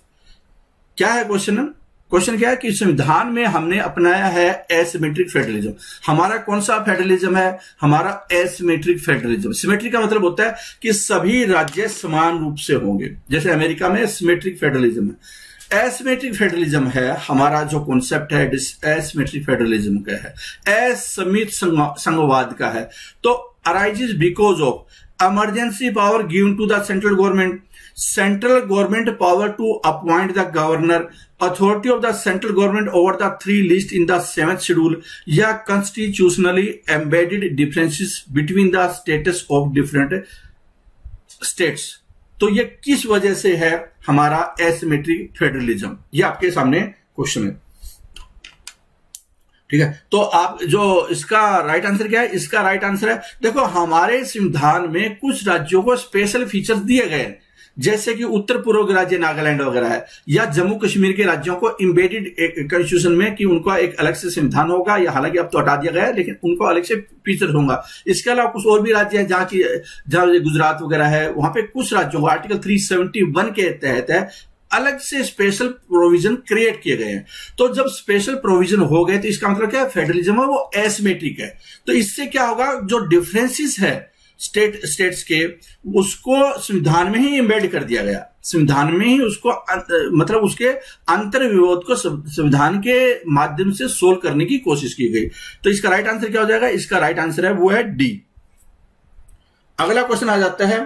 क्या है क्वेश्चन? क्वेश्चन क्या है कि संविधान में हमने अपनाया है एसिमेट्रिक फेडरलिज्म। हमारा कौन सा फेडरलिज्म है? हमारा एसिमेट्रिक फेडरलिज्म। सिमेट्रिक का मतलब होता है कि सभी राज्य समान रूप से होंगे, जैसे अमेरिका में सिमेट्रिक फेडरलिज्म है। एसिमेट्रिक फेडरलिज्म है हमारा जो कॉन्सेप्ट है, एसिमेट्रिक फेडरलिज्म का है, असमित संघवाद का है। तो arises because of emergency power given to the central government power to appoint the governor, authority of the central government over the 3 list in the 7th schedule, या constitutionally embedded differences between the status of different states. तो ये किस वजह से है हमारा asymmetric federalism? ये आपके सामने क्वेश्चन है, ठीक है। तो आप जो इसका राइट आंसर क्या है? इसका राइट आंसर है, देखो हमारे संविधान में कुछ राज्यों को स्पेशल फीचर्स दिए गए हैं, जैसे कि उत्तर पूर्व नागालैंड वगैरह है, या जम्मू कश्मीर के राज्यों को इम्बेडेड कॉन्स्टिट्यूशन में कि उनका एक अलग से संविधान होगा, या हालांकि अब तो हटा दिया गया है लेकिन उनको अलग से फीचर होगा। इसके अलावा कुछ और भी राज्य है जहां गुजरात वगैरह है, वहां पे कुछ राज्यों को आर्टिकल 371 के तहत अलग से स्पेशल प्रोविजन क्रिएट किए गए हैं। तो जब स्पेशल प्रोविजन हो गए तो इसका मतलब क्या है? फेडरलिज्म है वो एसिमेट्रिक है। तो इससे क्या होगा, जो डिफरेंसेस है स्टेट्स के, उसको संविधान में ही एम्बेड कर दिया गया, संविधान में ही उसको मतलब उसके अंतर विरोध को संविधान के माध्यम से सोल्व करने की कोशिश की गई। तो इसका राइट आंसर क्या हो जाएगा? इसका राइट आंसर है वो है डी। अगला क्वेश्चन आ जाता है,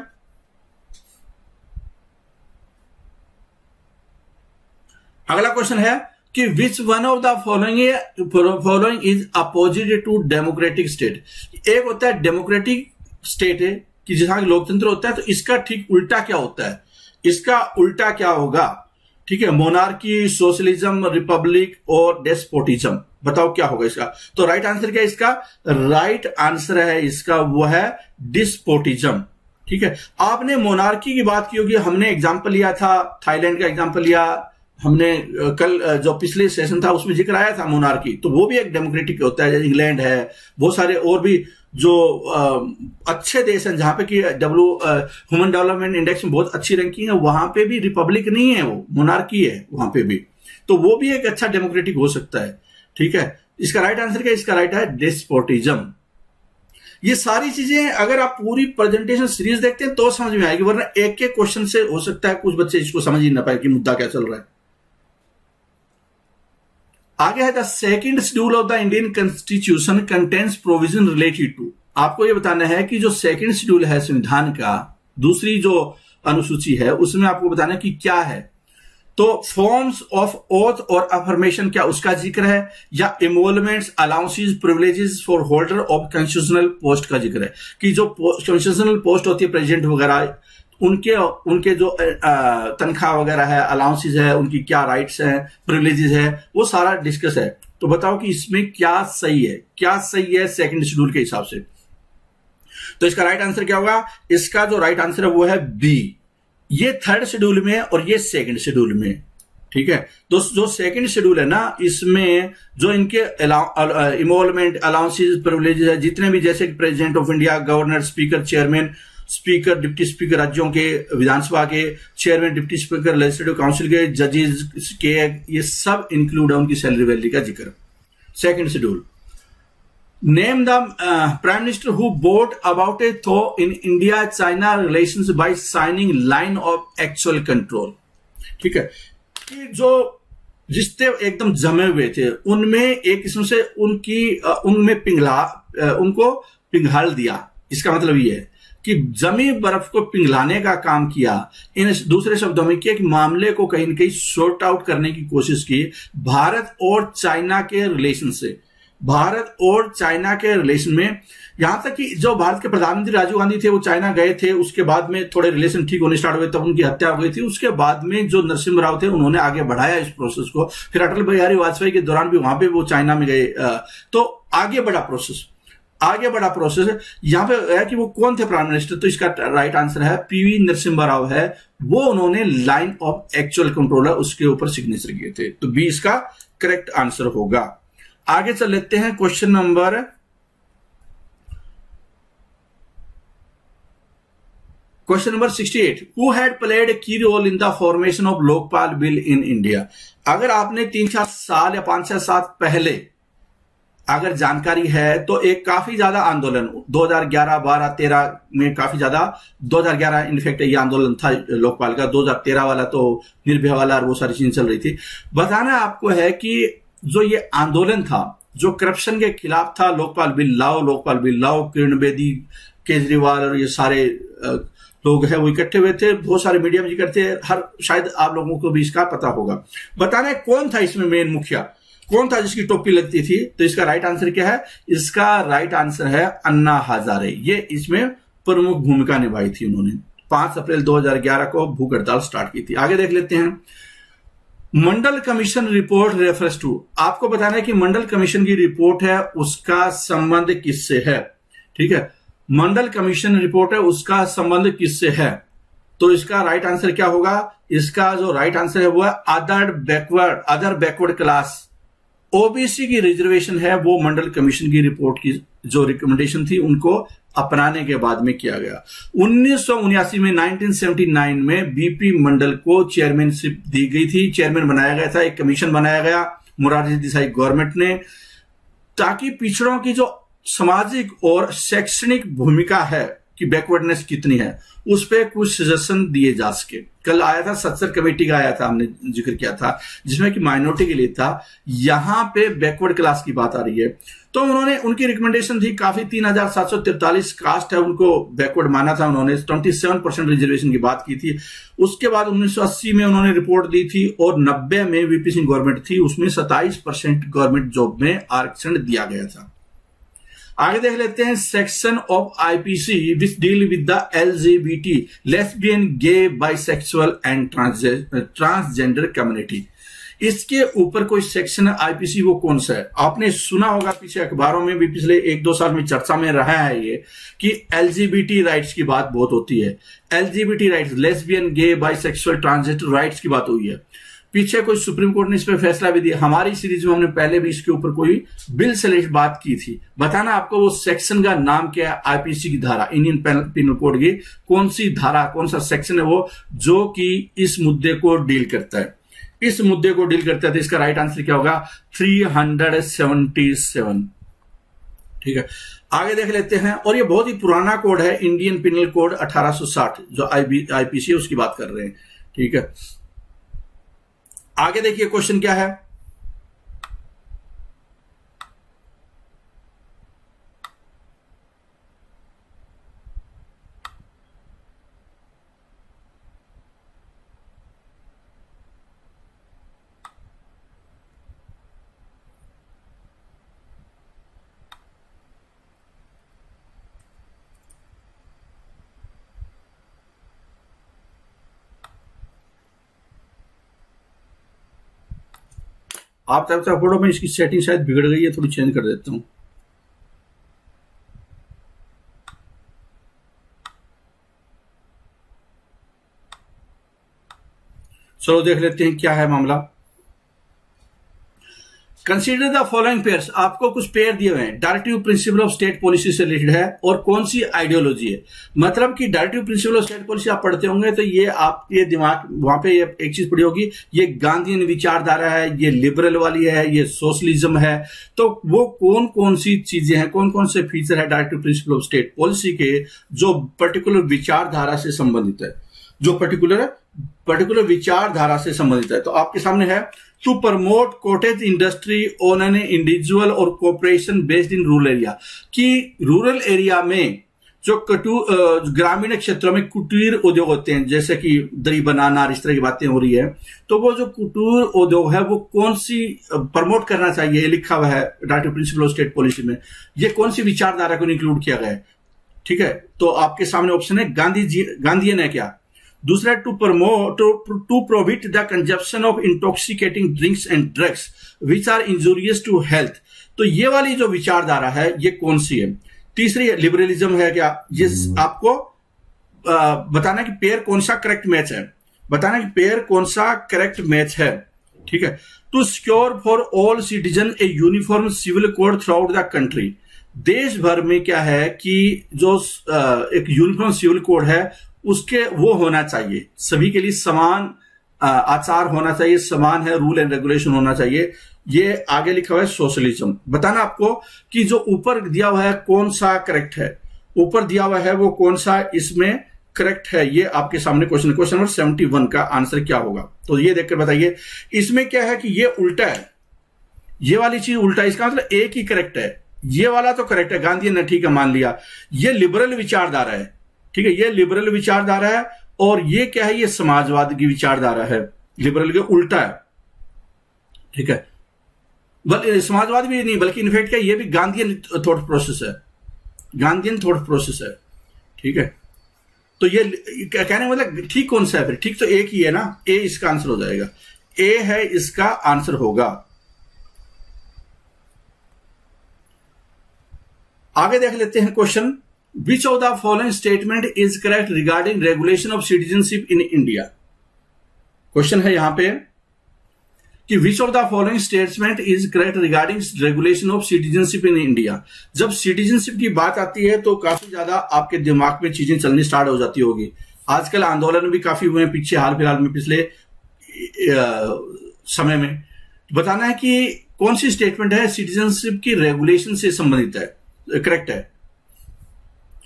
अगला क्वेश्चन है कि which one of the following is opposite to democratic state. एक होता है डेमोक्रेटिक स्टेट है कि जहां लोकतंत्र होता है, तो इसका ठीक उल्टा क्या होता है, इसका उल्टा क्या होगा? ठीक है, मोनार्की, सोशलिज्म, रिपब्लिक और डेस्पोटिज्म। बताओ क्या होगा इसका? तो राइट आंसर क्या है इसका? राइट आंसर है इसका वो है डिस्पोटिज्म। ठीक है, आपने मोनार्की की बात की होगी, हमने एग्जांपल लिया था, थाईलैंड का एग्जांपल लिया हमने, कल जो पिछले सेशन था उसमें जिक्र आया था मोनार्की, तो वो भी एक डेमोक्रेटिक होता है। इंग्लैंड है, बहुत सारे और भी जो अच्छे देश हैं जहां पे कि ह्यूमन डेवलपमेंट इंडेक्स में बहुत अच्छी रैंकिंग है, वहां पे भी रिपब्लिक नहीं है, वो मोनार्की है वहां पे भी, तो वो भी एक अच्छा डेमोक्रेटिक हो सकता है। ठीक है, इसका राइट आंसर क्या? इसका राइट है डेस्पोटिज्म। ये सारी चीजें अगर आप पूरी प्रेजेंटेशन सीरीज देखते हैं तो समझ में आएगी, वरना एक एक क्वेश्चन से हो सकता है कुछ बच्चे इसको समझ ही ना पाए कि मुद्दा क्या चल रहा है। आगे है the second schedule of the Indian constitution contains provision related to. आपको यह बताना है कि जो सेकंड शेड्यूल है संविधान का, दूसरी जो अनुसूची है, उसमें आपको बताना है कि क्या है। तो फॉर्म्स ऑफ ओथ और अफर्मेशन, क्या उसका जिक्र है, या emoluments, allowances, privileges for holder of constitutional post का जिक्र है, कि जो कॉन्स्टिट्यूशनल पोस्ट होती है प्रेसिडेंट वगैरह, उनके जो तनख्वाह वगैरह है, अलाउंसेस है, उनकी क्या राइट्स हैं, प्रिविलेजेस है, वो सारा डिस्कस है। तो बताओ कि इसमें क्या सही है, क्या सही है सेकंड शेड्यूल के हिसाब से? तो इसका राइट आंसर क्या होगा? इसका जो राइट आंसर है वो है बी। ये थर्ड शेड्यूल में और ये सेकंड शेड्यूल में। ठीक है, तो जो सेकंड शेड्यूल है ना, इसमें जो इनके इमोलमेंट, अलाउंसेस, प्रिविलेजेस है, जितने भी, जैसे president of India, governor, speaker, chairman, speaker, deputy speaker राज्यों के, विधानसभा के chairman, deputy speaker, legislative council के जजेस के, ये सब इंक्लूड है, उनकी सैलरी वैल्यू का जिक्र। Second schedule, name the prime minister who brought about a thaw in India China relations by signing line of actual control. ठीक है, कि जो रिश्ते एकदम जमे हुए थे, उनमें एक किस्म से उनमें उनको पिघाल दिया। इसका मतलब ये है कि जमी बर्फ को पिघलाने का काम किया। इन दूसरे शब्दों में कि एक मामले को कहीं न कहीं सॉर्ट आउट करने की कोशिश की भारत और चाइना के रिलेशन से। भारत और चाइना के रिलेशन में, यहां तक कि जो भारत के प्रधानमंत्री राजीव गांधी थे वो चाइना गए थे, उसके बाद में थोड़े रिलेशन ठीक होने स्टार्ट हुए, तब उनकी हत्या हो गई थी। उसके बाद में जो नरसिम्हा राव थे उन्होंने आगे बढ़ाया इस प्रोसेस को, फिर अटल बिहारी वाजपेयी के दौरान भी वहां पे वो चाइना में गए, तो आगे बढ़ा प्रोसेस। यहां पे है कि वो कौन थे प्राइम मिनिस्टर, तो इसका राइट आंसर है पीवी नरसिम्हा राव है, वो उन्होंने लाइन ऑफ एक्चुअल कंट्रोल है उसके ऊपर सिग्नेचर किए थे। तो बी इसका करेक्ट आंसर होगा। आगे चल लेते हैं question number 68। Who had played key role in the formation of Lokpal bill in India. अगर आपने 3-4 साल या 5-6 साल पहले अगर जानकारी है, तो एक काफी ज्यादा आंदोलन 2011, 12, 13 में काफी ज्यादा, 2011 इनफैक्ट ये आंदोलन था लोकपाल का, 2013 वाला तो निर्भया वाला और वो सारी चीजें चल रही थी। बताना आपको है कि जो ये आंदोलन था, जो करप्शन के खिलाफ था, लोकपाल बिल लाओ, किरण बेदी, केजरीवाल और ये सारे लोग हैं वो इकट्ठे हुए थे, बहुत सारे मीडिया में जिक्र थे, शायद आप लोगों को भी इसका पता होगा। बताना है कौन था इसमें मेन मुखिया, कौन था जिसकी टोपी लगती थी। तो इसका राइट आंसर क्या है? इसका राइट आंसर है अन्ना हजारे। ये इसमें प्रमुख भूमिका निभाई थी उन्होंने। 5 अप्रैल 2011 को भूख हड़ताल स्टार्ट की थी। आगे देख लेते हैं। मंडल कमीशन रिपोर्ट रेफरेंस टू। आपको बताना है कि मंडल कमीशन की रिपोर्ट है, उसका संबंध किससे है। ठीक है, मंडल कमीशन रिपोर्ट है, उसका संबंध किससे है। तो इसका राइट आंसर क्या होगा? इसका जो राइट आंसर है वो है अदर बैकवर्ड क्लास। ओबीसी की रिजर्वेशन है, वो मंडल कमीशन की रिपोर्ट की जो रिकमेंडेशन थी उनको अपनाने के बाद में किया गया। 1979 में 1979 में बीपी मंडल को चेयरमैनशिप दी गई थी, चेयरमैन बनाया गया था, एक कमीशन बनाया गया मोरारजी देसाई गवर्नमेंट ने, ताकि पिछड़ों की जो सामाजिक और शैक्षणिक भूमिका है कि बैकवर्डनेस कितनी है, उस पर कुछ सजेशन दिए जा सके। कल आया था सत्सर कमेटी का, आया था, हमने जिक्र किया था, जिसमें कि माइनॉरिटी के लिए था। यहां पे बैकवर्ड क्लास की बात आ रही है, तो उन्होंने उनकी रिकमेंडेशन थी काफी, 3743 कास्ट है, उनको बैकवर्ड माना था उन्होंने, 27% रिजर्वेशन की बात की थी। उसके बाद 1980 में उन्होंने रिपोर्ट दी थी और 90 में वीपी सिंह गवर्नमेंट थी, उसमें 27% गवर्नमेंट जॉब में आरक्षण दिया गया था। आगे देख लेते हैं section of IPC which deal with the LGBT lesbian gay bisexual and transgender community. इसके ऊपर कोई सेक्शन है आईपीसी, वो कौन सा है? आपने सुना होगा पीछे अखबारों में भी पिछले 1-2 साल में चर्चा में रहा है ये कि एलजीबीटी राइट्स की बात बहुत होती है। LGBT rights, lesbian gay bisexual transgender rights की बात हुई है। पीछे कोई सुप्रीम कोर्ट ने इस पर फैसला भी दिया। हमारी सीरीज में हमने पहले भी इसके ऊपर कोई बिल से रिलेटेड बात की थी। बताना आपको वो सेक्शन का नाम क्या है, आईपीसी की धारा, इंडियन पिनल कोड की कौन सी धारा, कौन सा सेक्शन है वो जो कि इस मुद्दे को डील करता है। इस मुद्दे को डील करता है तो इसका राइट आंसर क्या होगा? 377। ठीक है, आगे देख लेते हैं। और ये बहुत ही पुराना कोड है, इंडियन पिनल कोड 1860 जो आईपीसी है उसकी बात कर रहे हैं। ठीक है, आगे देखिए क्वेश्चन क्या है। आप तब तक फोटो में इसकी सेटिंग शायद बिगड़ गई है, थोड़ी चेंज कर देता हूं। चलो देख लेते हैं क्या है मामला। कंसीडर द फॉलोइंग पेयर्स, आपको कुछ पेयर दिए हुए हैं। Directive principle of state policy से रिलेटेड है और कौन सी आइडियोलॉजी है। मतलब कि directive principle of state policy आप पढ़ते होंगे तो ये आप ये दिमाग वहां पे ये एक चीज पढ़ी होगी, ये गांधीयन विचारधारा है, ये लिबरल वाली है, ये सोशलिज्म है। तो वो कौन कौन सी चीजें हैं, कौन कौन से फीचर है directive principle of state policy के जो पर्टिकुलर विचारधारा से संबंधित है, जो पर्टिकुलर विचारधारा से संबंधित है। तो आपके सामने है, to promote cottage industry on an individual और corporation based in rural area, कि रूरल एरिया में जो ग्रामीण क्षेत्रों में कुटीर उद्योग होते हैं, जैसे कि दरी बनाना, इस तरह की बातें हो रही है। तो वो जो कुटीर उद्योग है वो कौन सी प्रमोट करना चाहिए, लिखा हुआ है directive principle of state policy में। ये कौन सी विचारधारा को इंक्लूड किया गया है? ठीक है, तो आपके सामने ऑप्शन है गांधीयन है क्या। दूसरा, to prohibit the consumption of intoxicating drinks and drugs which are injurious to health. तो ये वाली जो विचारधारा है ये कौन सी है। तीसरी, लिबरलिज्म है क्या। ये आपको बताना कि पेयर कौन सा करेक्ट मैच है, बताना कि पेयर कौन सा करेक्ट मैच है। ठीक है, to secure for all citizen a uniform civil code throughout the country. देश भर में क्या है कि जो एक यूनिफॉर्म सिविल कोड है उसके वो होना चाहिए, सभी के लिए समान आचार होना चाहिए, समान है रूल एंड रेगुलेशन होना चाहिए। ये आगे लिखा हुआ है सोशलिज्म। बताना आपको कि जो ऊपर दिया हुआ है कौन सा करेक्ट है, ऊपर दिया हुआ है वो कौन सा इसमें करेक्ट है। ये आपके सामने क्वेश्चन नंबर 71 का आंसर क्या होगा। तो ये देखकर बताइए, इसमें क्या है कि ये उल्टा है, ये वाली चीज उल्टा है, इसका मतलब एक ही करेक्ट है। ये वाला तो करेक्ट है, गांधी ने ठीक है मान लिया। ये लिबरल विचारधारा है, ठीक है, ये लिबरल विचारधारा है। और ये क्या है, ये समाजवाद की विचारधारा है, लिबरल के उल्टा है। ठीक है, समाजवाद भी नहीं बल्कि इनफैक्ट क्या ये भी गांधीयन थॉट प्रोसेस है, गांधीयन थॉट प्रोसेस है। ठीक है, तो ये कहने मतलब ठीक कौन सा है फिर? ठीक तो एक ही है ना, ए इसका आंसर हो जाएगा, ए है इसका आंसर होगा। आगे देख लेते हैं question, which of the following statement is correct regarding regulation of citizenship in India. Question है यहां पे कि which of the following statement is correct regarding regulation of citizenship in India. जब सिटीजनशिप की बात आती है तो काफी ज्यादा आपके दिमाग में चीजें चलनी स्टार्ट हो जाती होगी। आजकल आंदोलन भी काफी हुए हैं पीछे, हाल फिलहाल में पिछले समय में। बताना है कि कौन सी स्टेटमेंट है सिटीजनशिप की रेगुलेशन से संबंधित है, करेक्ट है।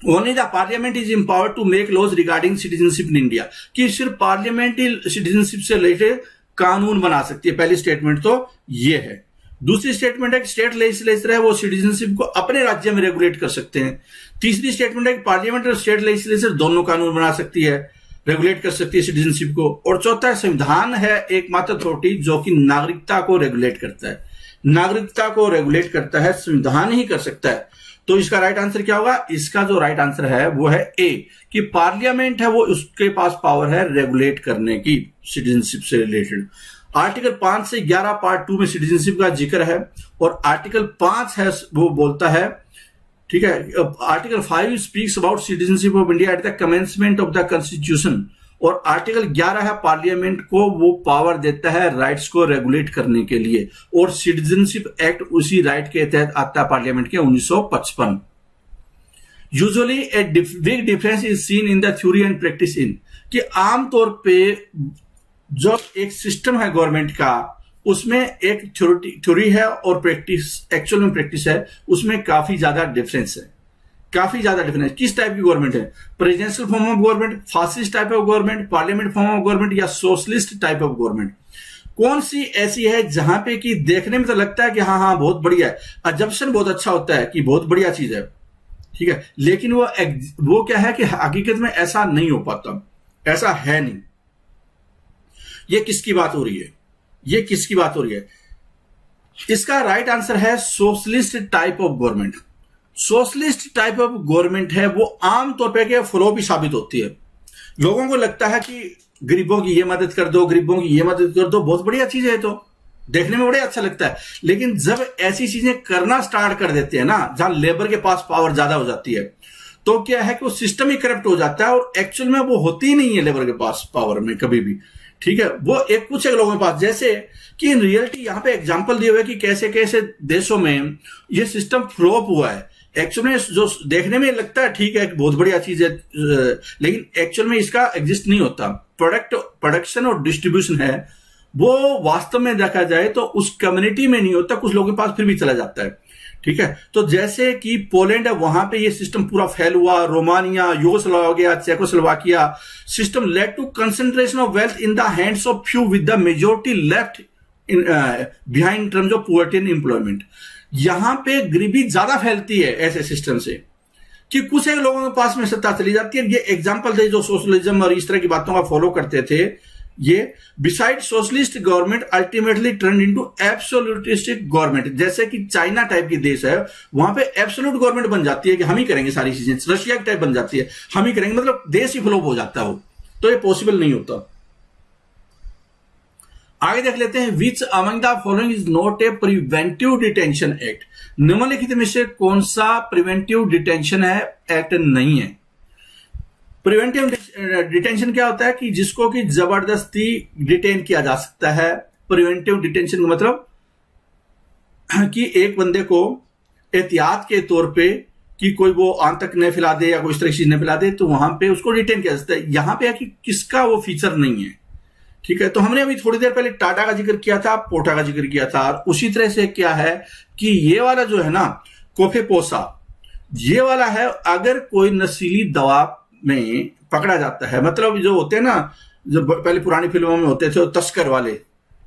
Only the parliament is empowered to make laws regarding citizenship in India, कि सिर्फ पार्लियामेंट ही सिटीजनशिप से रिलेटेड कानून बना सकती है। पहली स्टेटमेंट तो ये है। दूसरी स्टेटमेंट है कि स्टेट लेजिस्लेचर है वो सिटीजनशिप को अपने राज्य में रेगुलेट कर सकते हैं। तीसरी स्टेटमेंट है कि पार्लियामेंट और स्टेट लेजिस्लेचर दोनों कानून बना सकती है, रेगुलेट कर सकती है सिटीजनशिप को। और चौथा, संविधान है एकमात्र अथॉरिटी जो कि नागरिकता को रेगुलेट करता है, नागरिकता को रेगुलेट करता है संविधान ही कर सकता है। तो इसका राइट आंसर क्या होगा? इसका जो राइट आंसर है वो है ए, कि पार्लियामेंट है वो उसके पास पावर है रेगुलेट करने की सिटीजनशिप से रिलेटेड। आर्टिकल 5 से 11 पार्ट 2 में सिटीजनशिप का जिक्र है, और आर्टिकल 5 है वो बोलता है, ठीक है, article 5 speaks about citizenship of India at the commencement of the constitution, और आर्टिकल 11 है पार्लियामेंट को वो पावर देता है राइट्स को रेगुलेट करने के लिए, और सिटीजनशिप एक्ट उसी राइट के तहत आता है पार्लियामेंट के 1955। Usually a big difference is seen in the theory and practice in, कि आमतौर पे जो एक सिस्टम है गवर्नमेंट का उसमें एक थ्योरी है और प्रैक्टिस, एक्चुअल में प्रैक्टिस है, उसमें काफी ज्यादा डिफरेंस है। काफी ज्यादा डिफरेंस किस टाइप की गवर्नमेंट है? Presidential form of government, fascist type of government, parliament form of government, या सोशलिस्ट टाइप ऑफ गवर्नमेंट? कौन सी ऐसी है जहां पे कि देखने में तो लगता है कि हाँ हाँ बहुत बढ़िया है, अजम्पशन बहुत अच्छा होता है कि बहुत बढ़िया चीज है, ठीक है, लेकिन वो क्या है कि हकीकत में ऐसा नहीं हो पाता, ऐसा है नहीं। ये किसकी बात हो रही है? ये किसकी बात हो रही है? इसका राइट आंसर है socialist type of government. Socialist type of government है वो आमतौर पर फ्लॉपी साबित होती है। लोगों को लगता है कि गरीबों की ये मदद कर दो, गरीबों की ये मदद कर दो, बहुत बढ़िया चीज है, तो देखने में बड़ा अच्छा लगता है, लेकिन जब ऐसी चीजें करना स्टार्ट कर देते हैं ना, जहां लेबर के पास पावर ज्यादा हो जाती है, तो क्या है कि वो सिस्टम ही करप्ट हो जाता है, और एक्चुअल में वो होती ही नहीं है लेबर के पास पावर में कभी भी, ठीक है, वो एक कुछ एक लोगों के पास। जैसे कि इन रियलिटी यहां पे एग्जांपल दिए हुए कि कैसे कैसे देशों में ये सिस्टम फ्लॉप हुआ है। एक्चुअल में जो देखने में लगता है ठीक है बहुत बढ़िया चीज है, लेकिन एक्चुअल में इसका एग्जिस्ट नहीं होता। प्रोडक्शन और डिस्ट्रीब्यूशन है वो वास्तव में देखा जाए तो उस कम्युनिटी में नहीं होता, कुछ लोगों के पास फिर भी चला जाता है, ठीक है। तो जैसे कि पोलैंड है, वहां पे ये सिस्टम पूरा फैल हुआ, Romania, Yugoslavia, Czechoslovakia, system led to concentration of wealth in the hands of few with the majority left in behind terms of poverty and employment. यहां पे गरीबी ज्यादा फैलती है ऐसे सिस्टम से कि कुछ एक लोगों के पास में सत्ता चली जाती है। ये एग्जाम्पल थे जो सोशलिज्म और इस तरह की बातों का फॉलो करते थे। ये beside socialist government ultimately turn into absolutistic government, जैसे कि चाइना टाइप की देश है, वहां पे एब्सोल्यूट गवर्नमेंट बन जाती है कि हम ही करेंगे सारी चीजें, रशिया की टाइप बन जाती है, हम ही करेंगे, मतलब देश ही फ्लॉप हो जाता है वो, तो ये पॉसिबल नहीं होता। आगे देख लेते हैं, which among the following is not a preventive detention act. निम्नलिखित में से कौन सा प्रिवेंटिव डिटेंशन है एक्ट नहीं है? प्रिवेंटिव डिटेंशन क्या होता है कि जिसको कि जबरदस्ती डिटेन किया जा सकता है। प्रिवेंटिव डिटेंशन का मतलब कि एक बंदे को एहतियात के तौर पे कि कोई वो आतंक न फैला दे या कोई इस तरह की चीज न फैला दे, तो वहां पे उसको डिटेन किया जा सकता है। यहां पे है कि किसका वो फीचर नहीं है, ठीक है। तो हमने अभी थोड़ी देर पहले टाटा का जिक्र किया था, पोटा का जिक्र किया था, और उसी तरह से क्या है कि ये वाला जो है ना कोफेपोसा, ये वाला है, अगर कोई नशीली दवा में पकड़ा जाता है, मतलब जो होते हैं ना, जो पहले पुरानी फिल्मों में होते थे तस्कर वाले,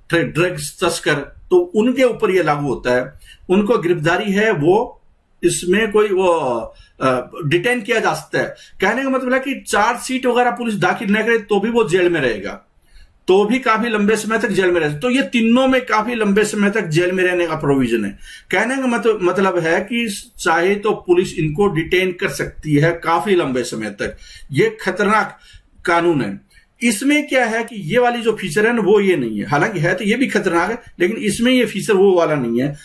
ड्रग्स तस्कर, तो उनके ऊपर ये लागू होता है। उनको गिरफ्तारी है, वो इसमें कोई वो डिटेन किया जा सकता है। कहने का मतलब है कि चार्जशीट वगैरह पुलिस दाखिल न करे तो भी वो जेल में रहेगा, तो भी काफी लंबे समय तक जेल में रह सकते। तो ये तीनों में काफी लंबे समय तक जेल में रहने का प्रोविजन है। कहने का मतलब है कि चाहे तो पुलिस इनको डिटेन कर सकती है काफी लंबे समय तक। ये खतरनाक कानून है। इसमें क्या है कि ये वाली जो फीचर है ना वो ये नहीं है, हालांकि है तो ये भी खतरनाक है, लेकिन इसमें ये फीचर वो वाला नहीं है।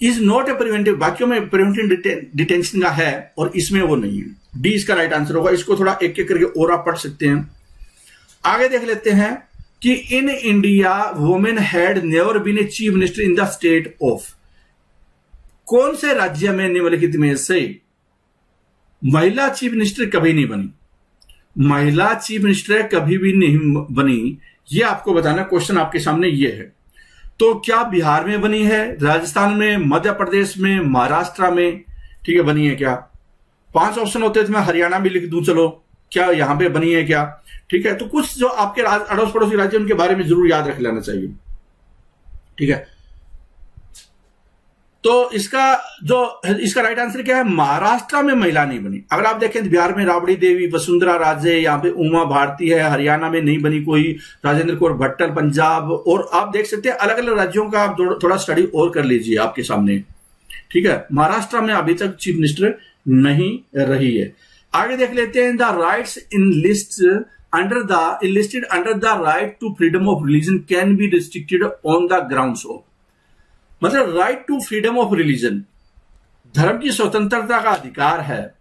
इज नॉट ए प्रिवेंटिव, बाकियों में प्रिवेंटिव डिटेंशन का है और इसमें वो नहीं है। डी इसका राइट आंसर होगा। इसको थोड़ा एक एक करके और आप पढ़ सकते हैं। आगे देख लेते हैं कि in India women had never been a chief minister in the state of. कौन से राज्य में निम्नलिखित में से महिला चीफ मिनिस्टर कभी नहीं बनी? महिला चीफ मिनिस्टर कभी भी नहीं बनी, ये आपको बताना। क्वेश्चन आपके सामने ये है। तो क्या बिहार में बनी है, राजस्थान में, मध्य प्रदेश में, महाराष्ट्र में, ठीक है, बनी है क्या? 5 ऑप्शन होते थे, मैं हरियाणा भी लिख दूं, चलो, क्या यहां पे बनी है क्या? ठीक है, तो कुछ जो आपके अड़ोस पड़ोसी राज्य उनके बारे में जरूर याद रख लेना चाहिए, ठीक है। तो इसका राइट आंसर क्या है? महाराष्ट्र में महिला नहीं बनी। अगर आप देखें तो बिहार में राबड़ी देवी, वसुंधरा राजे, यहाँ पे उमा भारती है, हरियाणा में नहीं बनी कोई, राजेंद्र कौर भट्टल पंजाब, और आप देख सकते हैं अलग अलग राज्यों का आप थोड़ा स्टडी और कर लीजिए आपके सामने, ठीक है, महाराष्ट्र में अभी तक चीफ मिनिस्टर नहीं रही है। आगे देख लेते हैं, the rights in list enlisted under the right to freedom of religion can be restricted on the grounds of, मतलब right to freedom of religion, धर्म की स्वतंत्रता का अधिकार है,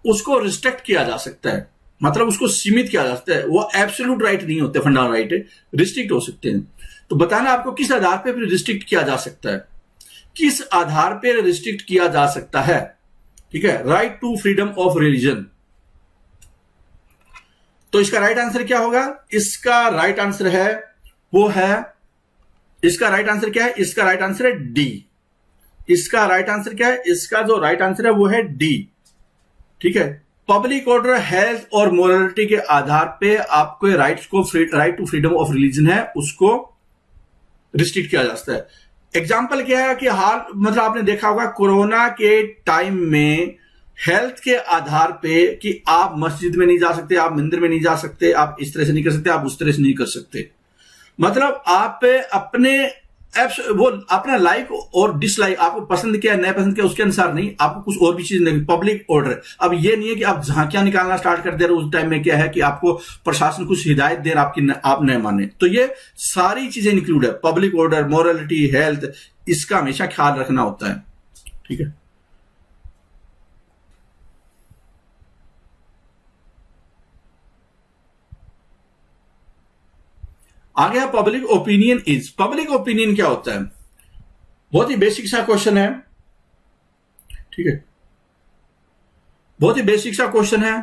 उसको रिस्ट्रिक्ट किया जा सकता है, मतलब उसको सीमित किया जा सकता है। वो एब्सोल्यूट राइट नहीं होते, फंडामेंटल राइट है, रिस्ट्रिक्ट हो सकते हैं। तो बताना आपको किस आधार पे रिस्ट्रिक्ट किया जा सकता है, किस आधार पे रिस्ट्रिक्ट किया जा सकता है। ठीक है, right to freedom of religion. तो इसका राइट आंसर क्या होगा? इसका राइट आंसर है, वो है, इसका राइट आंसर क्या है? इसका राइट आंसर है डी। इसका राइट आंसर क्या है? इसका जो राइट आंसर है वो है डी। ठीक है, पब्लिक ऑर्डर, हेल्थ और मोरालिटी के आधार पे आपके राइट्स को, right to freedom of religion है, उसको रिस्ट्रिक्ट किया जा सकता है। एग्जाम्पल क्या है कि हाल, मतलब आपने देखा होगा कोरोना के टाइम में हेल्थ के आधार पे कि आप मस्जिद में नहीं जा सकते, आप मंदिर में नहीं जा सकते, आप इस तरह से नहीं कर सकते, आप उस तरह से नहीं कर सकते। मतलब आप अपने वो अपना लाइक और डिसलाइक, आपको पसंद किया नहीं पसंद किया उसके अनुसार नहीं, आपको कुछ और भी चीज नहीं, पब्लिक ऑर्डर। अब ये नहीं है कि आप झांकियां निकालना स्टार्ट कर दे रहे, उस टाइम में क्या है कि आपको प्रशासन कुछ हिदायत दे रहा, आप नहीं माने। तो ये सारी चीजें इंक्लूड है, पब्लिक ऑर्डर, मोरालिटी, हेल्थ, इसका हमेशा ख्याल रखना होता है। ठीक है, आ गया public opinion is. Public opinion क्या होता है? बहुत ही बेसिक सा क्वेश्चन है। ठीक है, बहुत ही बेसिक सा क्वेश्चन है।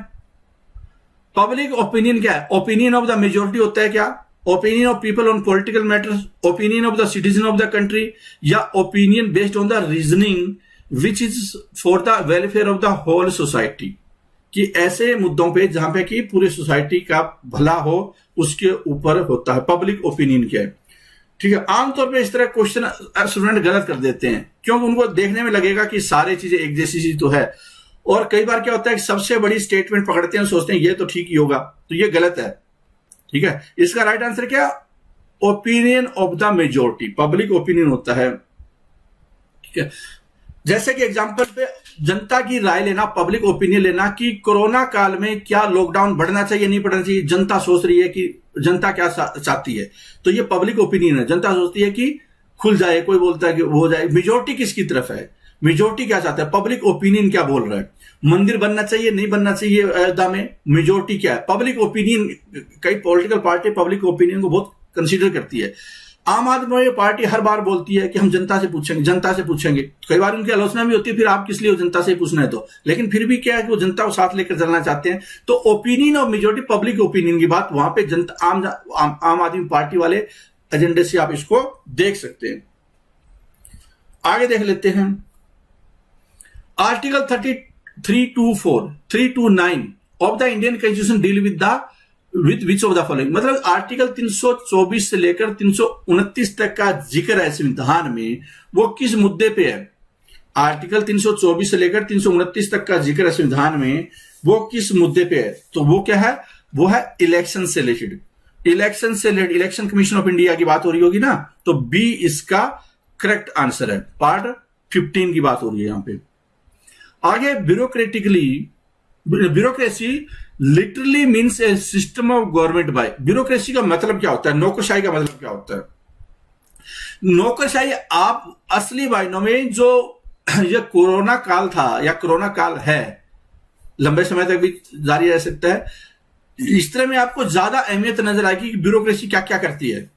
पब्लिक ओपिनियन क्या है? ओपिनियन ऑफ द मेजोरिटी होता है क्या? Opinion of people on political matters, opinion of the citizen of the country, या opinion based on the reasoning which is for the welfare of the whole society, कि ऐसे मुद्दों पे जहां पे कि पूरी सोसाइटी का भला हो, उसके ऊपर होता है पब्लिक ओपिनियन क्या है। ठीक है, आमतौर पे इस तरह क्वेश्चन स्टूडेंट गलत कर देते हैं, क्योंकि उनको देखने में लगेगा कि सारी चीजें एक जैसी चीज तो है, और कई बार क्या होता है कि सबसे बड़ी स्टेटमेंट पकड़ते हैं, सोचते हैं ये तो ठीक ही होगा, तो ये गलत है। ठीक है, इसका राइट आंसर क्या? Opinion of the majority, public opinion होता है। ठीक है, जैसे कि एग्जांपल पे जनता की राय लेना, पब्लिक ओपिनियन लेना कि कोरोना काल में क्या लॉकडाउन बढ़ना चाहिए नहीं बढ़ना चाहिए, जनता सोच रही है कि जनता क्या चाहती है, तो ये पब्लिक ओपिनियन है। जनता सोचती है कि खुल जाए, कोई बोलता है कि हो जाए। मेजोरिटी किसकी तरफ है? मेजोरिटी क्या चाहता है? पब्लिक ओपिनियन क्या बोल रहा है? मंदिर बनना चाहिए नहीं बनना चाहिए अयोध्या में, मेजोरिटी क्या है? पब्लिक ओपिनियन, कई पॉलिटिकल पार्टी पब्लिक ओपिनियन को बहुत कंसीडर करती है। आम आदमी पार्टी हर बार बोलती है कि हम जनता से पूछेंगे, जनता से पूछेंगे। कई बार उनकी आलोचना भी होती है, फिर आप किस लिए हो, जनता से पूछना है तो। लेकिन फिर भी क्या है कि वो जनता को साथ लेकर चलना चाहते हैं। तो opinion of majority, public opinion की बात वहां पे जनता, आम आदमी पार्टी वाले एजेंडे से आप इसको देख सकते हैं। आगे देख लेते हैं, article 324, 329 of the Indian constitution deal with which of the following, मतलब आर्टिकल 324 से लेकर 329 तक का जिक्र है संविधान में, वो किस मुद्दे पे है? आर्टिकल 324 से लेकर 329 तक का जिक्र है संविधान में, वो किस मुद्दे पे है? तो वो क्या है? वो है इलेक्शन से रिलेटेड। इलेक्शन से related, election commission of India की बात हो रही होगी ना, तो बी इसका करेक्ट आंसर है। पार्ट 15 की बात हो रही है यहां पे। आगे bureaucracy literally means A system of government by. Bureaucracy का मतलब क्या होता है? नौकरशाही का मतलब क्या होता है? नौकरशाही आप असली मायनों में जो ये कोरोना काल था या कोरोना काल है, लंबे समय तक भी जारी रह सकता है, इस तरह में आपको ज्यादा अहमियत नजर आएगी कि ब्यूरोक्रेसी क्या क्या करती है।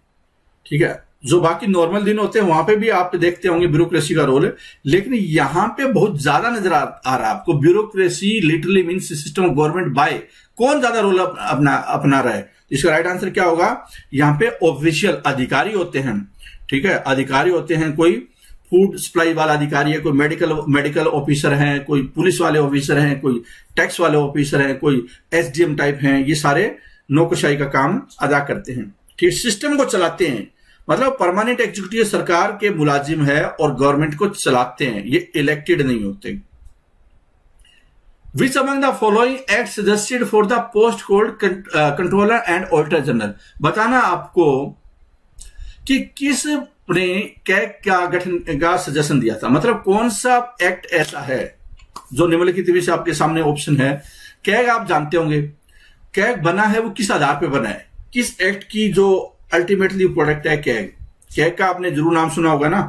ठीक है, जो बाकी नॉर्मल दिन होते हैं वहां पे भी आप देखते होंगे ब्यूरोक्रेसी का रोल, लेकिन यहां पे बहुत ज्यादा नजर आ रहा है आपको। Bureaucracy literally means system of government by, कौन ज्यादा रोल अपना रहा है? इसका राइट आंसर क्या होगा? यहां पे ऑफिशियल अधिकारी होते हैं। ठीक है, अधिकारी होते हैं, कोई फूड सप्लाई वाला अधिकारी है, कोई मेडिकल ऑफिसर हैं, कोई पुलिस वाले ऑफिसर हैं, कोई टैक्स वाले ऑफिसर हैं, कोई एसडीएम टाइप हैं। ये सारे नौकरशाही का काम अदा करते हैं। ठीक, सिस्टम को चलाते हैं, मतलब परमानेंट एग्जीक्यूटिव सरकार के मुलाजिम है और गवर्नमेंट को चलाते हैं, ये इलेक्टेड नहीं होते। Which among the following act suggested for the post cold controller and auditor general. बताना आपको कि किस ने कैग का गठन का सजेशन दिया था, मतलब कौन सा एक्ट ऐसा है जो निम्नलिखित में से आपके सामने ऑप्शन है। कैग आप जानते होंगे, कैग बना है वो किस आधार पर बना है, किस एक्ट की जो अल्टीमेटली प्रोडक्ट है कैग। कैग का आपने जरूर नाम सुना होगा ना।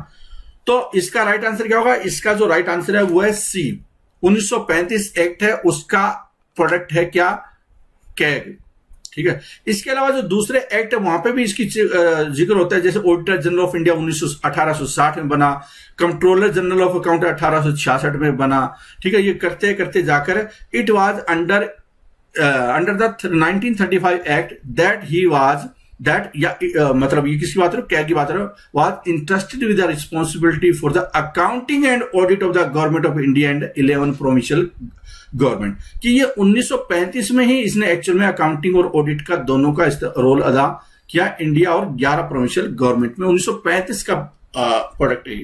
तो इसका राइट आंसर क्या होगा, इसका जो राइट आंसर है वो है सी, 1935 एक्ट है उसका प्रोडक्ट है क्या, कैग। ठीक है, इसके अलावा जो दूसरे एक्ट है वहां पे भी इसकी जिक्र होता है, जैसे ऑडिटर जनरल ऑफ इंडिया 1860 में बना, कंट्रोलर जनरल ऑफ अकाउंट 1866 में बना। ठीक है, ये करते करते जाकर it was under the 1935 act that he was that मतलब ये किसकी बात है, कैग की बात है, was interested with the responsibility for the accounting and audit of the government of India and 11 provincial government, कि ये 1935 में ही इसने एक्चुअल में अकाउंटिंग और ऑडिट का दोनों का रोल अदा किया इंडिया और 11 प्रोविंशियल गवर्नमेंट में। 1935 का प्रोडक्ट है।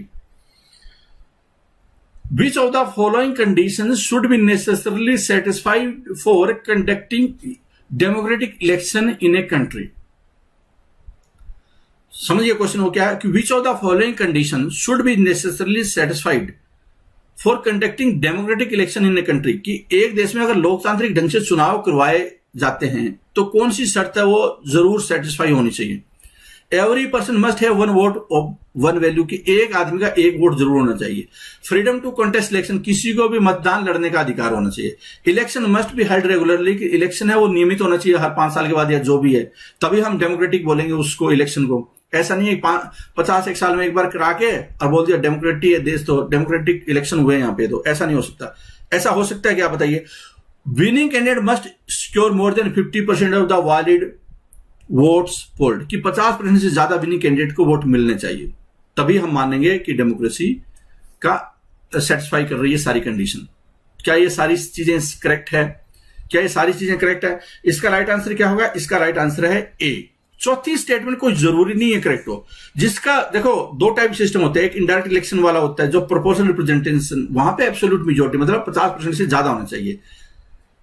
Which of the following conditions should be necessarily satisfied for conducting democratic election in a country? समझिए क्वेश्चन हो क्या है कि which of the following conditions should be necessarily satisfied for conducting democratic election in a country, कि एक देश में अगर लोकतांत्रिक ढंग से चुनाव करवाए जाते हैं तो कौन सी शर्त है वो जरूर सेटिस्फाई होनी चाहिए। Every person must have one vote of one value, की एक आदमी का एक वोट जरूर होना चाहिए। फ्रीडम टू कंटेस्ट इलेक्शन, किसी को भी मतदान लड़ने का अधिकार होना चाहिए। Election must be held regularly, कि इलेक्शन है वो नियमित होना चाहिए हर 5 साल के बाद या जो भी है, तभी हम डेमोक्रेटिक बोलेंगे उसको इलेक्शन को। ऐसा नहीं है 50 एक साल में एक बार करा के और बोल दिया डेमोक्रेटिक है देश तो डेमोक्रेटिक इलेक्शन हुए यहाँ पे, तो ऐसा नहीं हो सकता। ऐसा हो सकता है क्या बताइए। Winning candidate must secure more than 50% of the valid votes polled, कि 50% से ज्यादा विनिंग कैंडिडेट को वोट मिलने चाहिए, तभी हम मानेंगे कि डेमोक्रेसी का सेटिस्फाई कर रही है सारी कंडीशन। क्या ये सारी चीजें करेक्ट है, क्या ये सारी चीजें करेक्ट है? इसका राइट आंसर क्या होगा, इसका राइट आंसर है ए। चौथी स्टेटमेंट कोई जरूरी नहीं है करेक्ट हो, जिसका देखो 2 टाइप सिस्टम होते हैं, एक इनडायरेक्ट इलेक्शन वाला होता है जो प्रोपोर्शनल रिप्रेजेंटेशन, वहां पे एब्सोल्यूट मेजोरिटी मतलब 50% से ज्यादा होना चाहिए।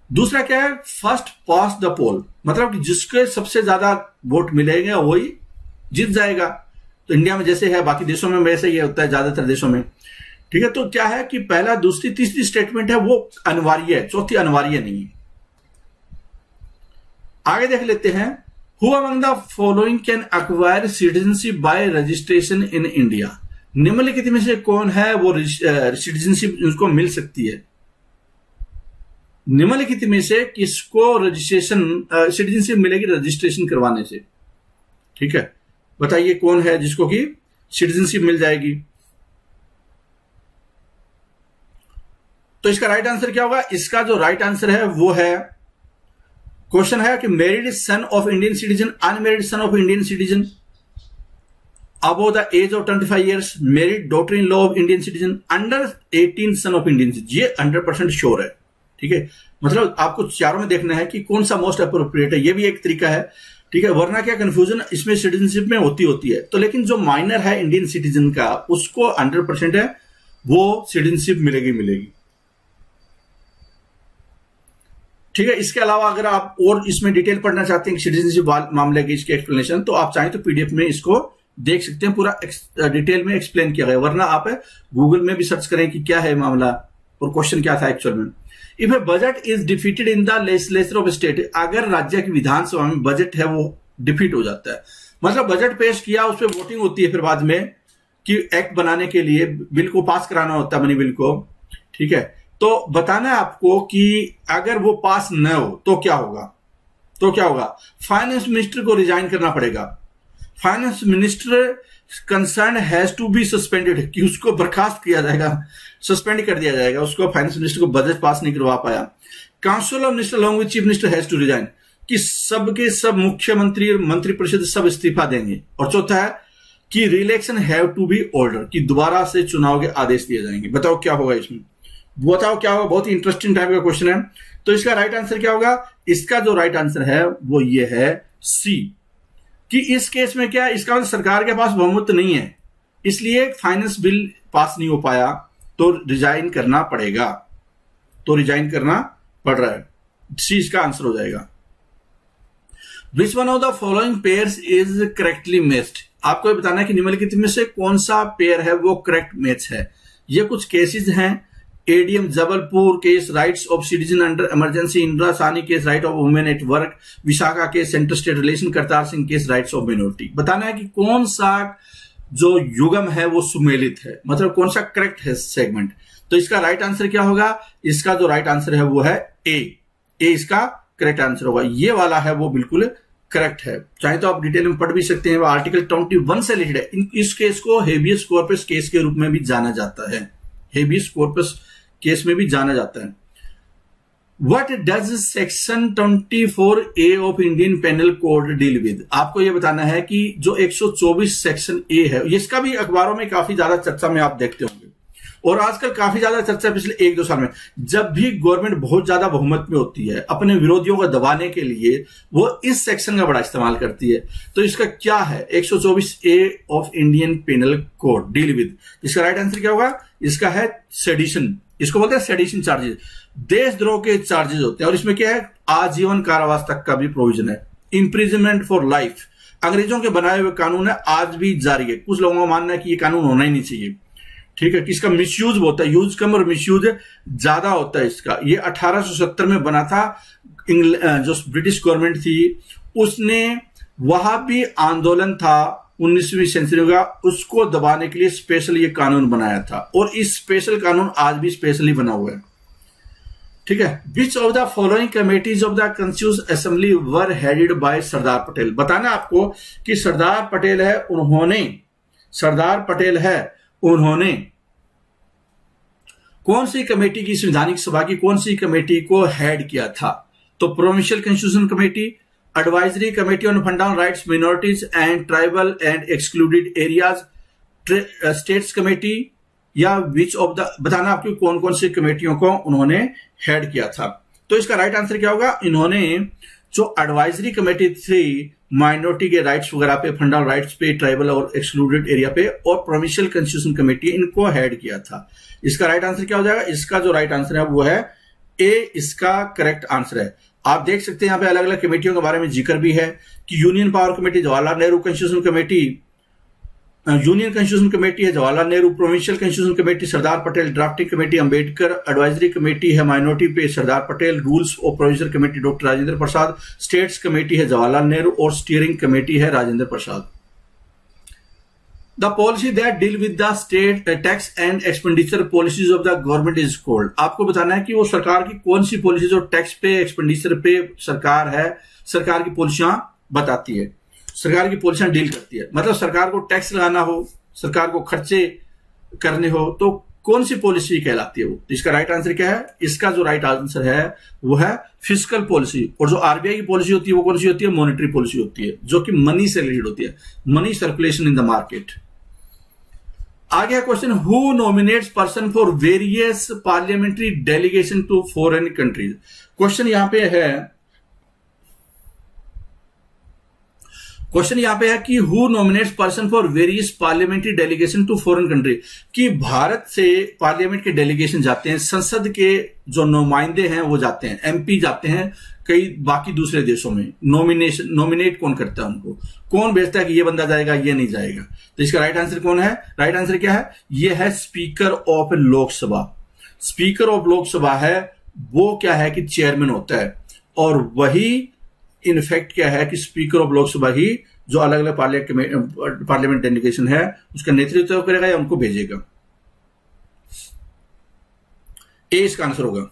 दूसरा क्या है, फर्स्ट पास द पोल, मतलब कि जिसके सबसे ज्यादा वोट मिलेंगे वही जीत जाएगा। तो इंडिया में जैसे है, बाकी देशों में वैसे ही होता है ज्यादातर देशों में। ठीक है, तो क्या है कि पहला दूसरी तीसरी स्टेटमेंट है वो अनिवार्य है, चौथी अनिवार्य नहीं है। आगे देख लेते हैं, who among the following can acquire citizenship by registration in India, निम्नलिखित में से कौन है वो सिटीजनशिप उसको मिल सकती है। निम्नलिखित में से किसको रजिस्ट्रेशन सिटीजनशिप मिलेगी रजिस्ट्रेशन करवाने से। ठीक है, बताइए कौन है जिसको कि सिटीजनशिप मिल जाएगी। तो इसका राइट आंसर क्या होगा, इसका जो राइट आंसर है वो है, क्वेश्चन है कि married son of Indian citizen, unmarried son of Indian citizen above the age of 25 years, married daughter in law of Indian citizen, under 18 son of Indian citizen. ये 100% श्योर है। ठीक है, मतलब आपको चारों में देखना है कि कौन सा मोस्ट अप्रोप्रिएट है, ये भी एक तरीका है। ठीक है, वरना क्या कंफ्यूजन इसमें सिटीजनशिप में होती है। तो लेकिन जो माइनर है इंडियन सिटीजन का उसको 100% है वो सिटीजनशिप मिलेगी। ठीक है, इसके अलावा अगर आप और इसमें डिटेल पढ़ना चाहते हैं सिटीजनशिप मामले की इसके एक्सप्लेनेशन, तो आप चाहें तो पीडीएफ में इसको देख सकते हैं, पूरा डिटेल में एक्सप्लेन किया गया। वरना आप गूगल में भी सर्च करें कि क्या है मामला और क्वेश्चन क्या था एक्चुअल में। If A budget is defeated in the legislature of state, अगर राज्य की विधानसभा में बजट है वो डिफीट हो जाता है, मतलब बजट पेश किया उस पर वोटिंग होती है फिर बाद में कि एक्ट बनाने के लिए बिल को पास कराना होता है, मनी बिल को। ठीक है, तो बताना है आपको कि अगर वो पास न हो तो क्या होगा, फाइनेंस मिनिस्टर को रिजाइन करना पड़ेगा। Finance minister concern has to be suspended, कि उसको बर्खास्त किया जाएगा, सस्पेंड कर दिया जाएगा उसको, फाइनेंस मिनिस्टर को बजट पास नहीं करवा पाया। Council of minister along with chief minister has to resign, कि सबके सब मुख्यमंत्री मंत्री परिषद सब इस्तीफा देंगे। और चौथा है कि रिइलेक्शन हैव टू बी ऑर्डर, कि दोबारा से चुनाव के आदेश दिए जाएंगे। बताओ क्या होगा इसमें, बताओ क्या होगा। बहुत ही इंटरेस्टिंग टाइप का क्वेश्चन है। तो इसका राइट आंसर क्या होगा, इसका जो राइट आंसर है वो ये है सी, कि इस केस में क्या है, इसका मतलब सरकार के पास बहुमत नहीं है, इसलिए फाइनेंस बिल पास नहीं हो पाया, तो रिजाइन करना पड़ेगा, तो रिजाइन करना पड़ रहा है। सी इसका आंसर हो जाएगा। विच one of the following pairs is correctly matched, आपको ये बताना है कि निम्नलिखित में से कौन सा पेयर है वो करेक्ट मैच है। ये कुछ केसेस हैं। ADM Jabalpur case, rights of citizen under emergency, Indira Sawhney case, right of women at work, Vishaka case, centre state relation, Kartar Singh case, rights of minority. बताना है कि कौन सा जो युगम है वो सुमेलित है, मतलब कौन सा करेक्ट है सेगमेंट। तो इसका राइट आंसर क्या होगा? इसका जो राइट आंसर है वो है ए इसका करेक्ट आंसर होगा। ये वाला है वो बिल्कुल करेक्ट है। चाहे तो आप डिटेल में पढ़ भी सकते हैं, वो आर्टिकल 21 से रिलेटेड है। इस केस को हेबियस कॉर्पस केस के रूप में भी जाना जाता है, हेबियस कॉर्पस केस में भी जाना जाता है। What does section 24A of Indian penal code deal with? आपको यह बताना है कि जो 124 सेक्शन ए है, इसका भी अखबारों में काफी ज्यादा चर्चा में आप देखते होंगे, और आजकल काफी ज्यादा चर्चा पिछले 1-2 साल में। जब भी गवर्नमेंट बहुत ज्यादा बहुमत में होती है, अपने विरोधियों को दबाने के लिए वो इस सेक्शन का बड़ा इस्तेमाल करती है। तो इसका क्या है? 124A of Indian penal code deal with. इसका राइट आंसर क्या होगा? इसका है सेडिशन। इसको बोलते हैं सेडिशन चार्जेस, देशद्रोह के चार्जेस होते हैं। और इसमें क्या है? आजीवन कारावास तक का भी प्रोविजन है। इंप्रिजनमेंट फॉर लाइफ, अंग्रेजों के बनाए हुए कानून है, आज भी जारी है। कुछ लोगों का मानना है कि ये कानून होना ही नहीं चाहिए, ठीक है। इसका मिसयूज होता है, यूज कम और मिसयूज ज्यादा होता है इसका। ये 1870 में बना था। जो ब्रिटिश गवर्नमेंट थी उसने, वहां भी आंदोलन था 19वीं सेंचुरी का, उसको दबाने के लिए स्पेशल ये कानून बनाया था, और इस स्पेशल कानून आज भी स्पेशली बना हुआ है, ठीक है। Which of the following committees of the constitution assembly were headed by Sardar Patel? बताना आपको कि सरदार पटेल है, उन्होंने कौन सी कमेटी की, संवैधानिक सभा की कौन सी कमेटी को हेड किया था? तो provincial constitution committee, advisory committee on fundamental rights, minorities and tribal and excluded areas, states committee, या विच ऑफ द, बताना आपकी कौन कौन सी कमेटियों को उन्होंने हेड किया था। तो इसका राइट आंसर क्या होगा? इन्होंने जो एडवाइजरी कमेटी थी माइनॉरिटी के राइट्स वगैरह पे, फंडामेंटल राइट्स पे, ट्राइबल और एक्सक्लूडेड एरिया पे, और प्रोविंशियल कॉन्स्टिट्यूशन कमेटी, इनको हेड किया था। इसका राइट आंसर क्या हो जाएगा? इसका जो राइट आंसर है वो है ए, इसका करेक्ट आंसर है। आप देख सकते हैं यहाँ पे अलग अलग कमेटियों के बारे में जिक्र भी है कि union power committee Jawaharlal Nehru constitution committee, union constitution committee है Jawaharlal Nehru, provincial constitution committee Sardar Patel, drafting committee Ambedkar, advisory committee है माइनॉरिटी पे सरदार पटेल, रूल्स और provision committee doctor Rajendra Prasad, states committee है जवाहरलाल नेहरू, और स्टीयरिंग कमेटी है Rajendra Prasad. The policy that deal with the state tax and expenditure policies of the government is called. आपको बताना है कि वो सरकार की कौन सी पॉलिसी जो टैक्स पे, एक्सपेंडिचर पे सरकार है, सरकार की पॉलिसियां बताती है, सरकार की पॉलिसियां डील करती है। मतलब सरकार को टैक्स लगाना हो, सरकार को खर्चे करने हो, तो कौन सी पॉलिसी कहलाती है वो? इसका राइट आंसर क्या है? इसका जो राइट आंसर है वो है फिस्कल पॉलिसी। और जो आरबीआई की पॉलिसी होती है वो कौन सी होती है? मॉनेटरी पॉलिसी होती है, जो कि मनी से रिलेटेड होती है, money circulation in the market. आगे question, who nominates person for various parliamentary delegation to foreign countries? Question यहां पे है कि who nominates person for various parliamentary delegation to foreign country, कि भारत से पार्लियामेंट के डेलीगेशन जाते हैं, संसद के जो नुमाइंदे हैं वो जाते हैं, एमपी जाते हैं कई बाकी दूसरे देशों में। नॉमिनेट कौन करता है उनको? कौन भेजता है कि ये बंदा जाएगा, ये नहीं जाएगा? तो इसका राइट आंसर कौन है? राइट आंसर क्या है? ये है speaker of Lok Sabha. Speaker of Lok Sabha है वो क्या है कि चेयरमैन होता है, और वही इनफैक्ट क्या है कि स्पीकर ऑफ लोकसभा ही जो अलग अलग पार्लियामेंट डेलीगेशन है उसका नेतृत्व करेगा या उनको भेजेगा। ए इसका आंसर होगा।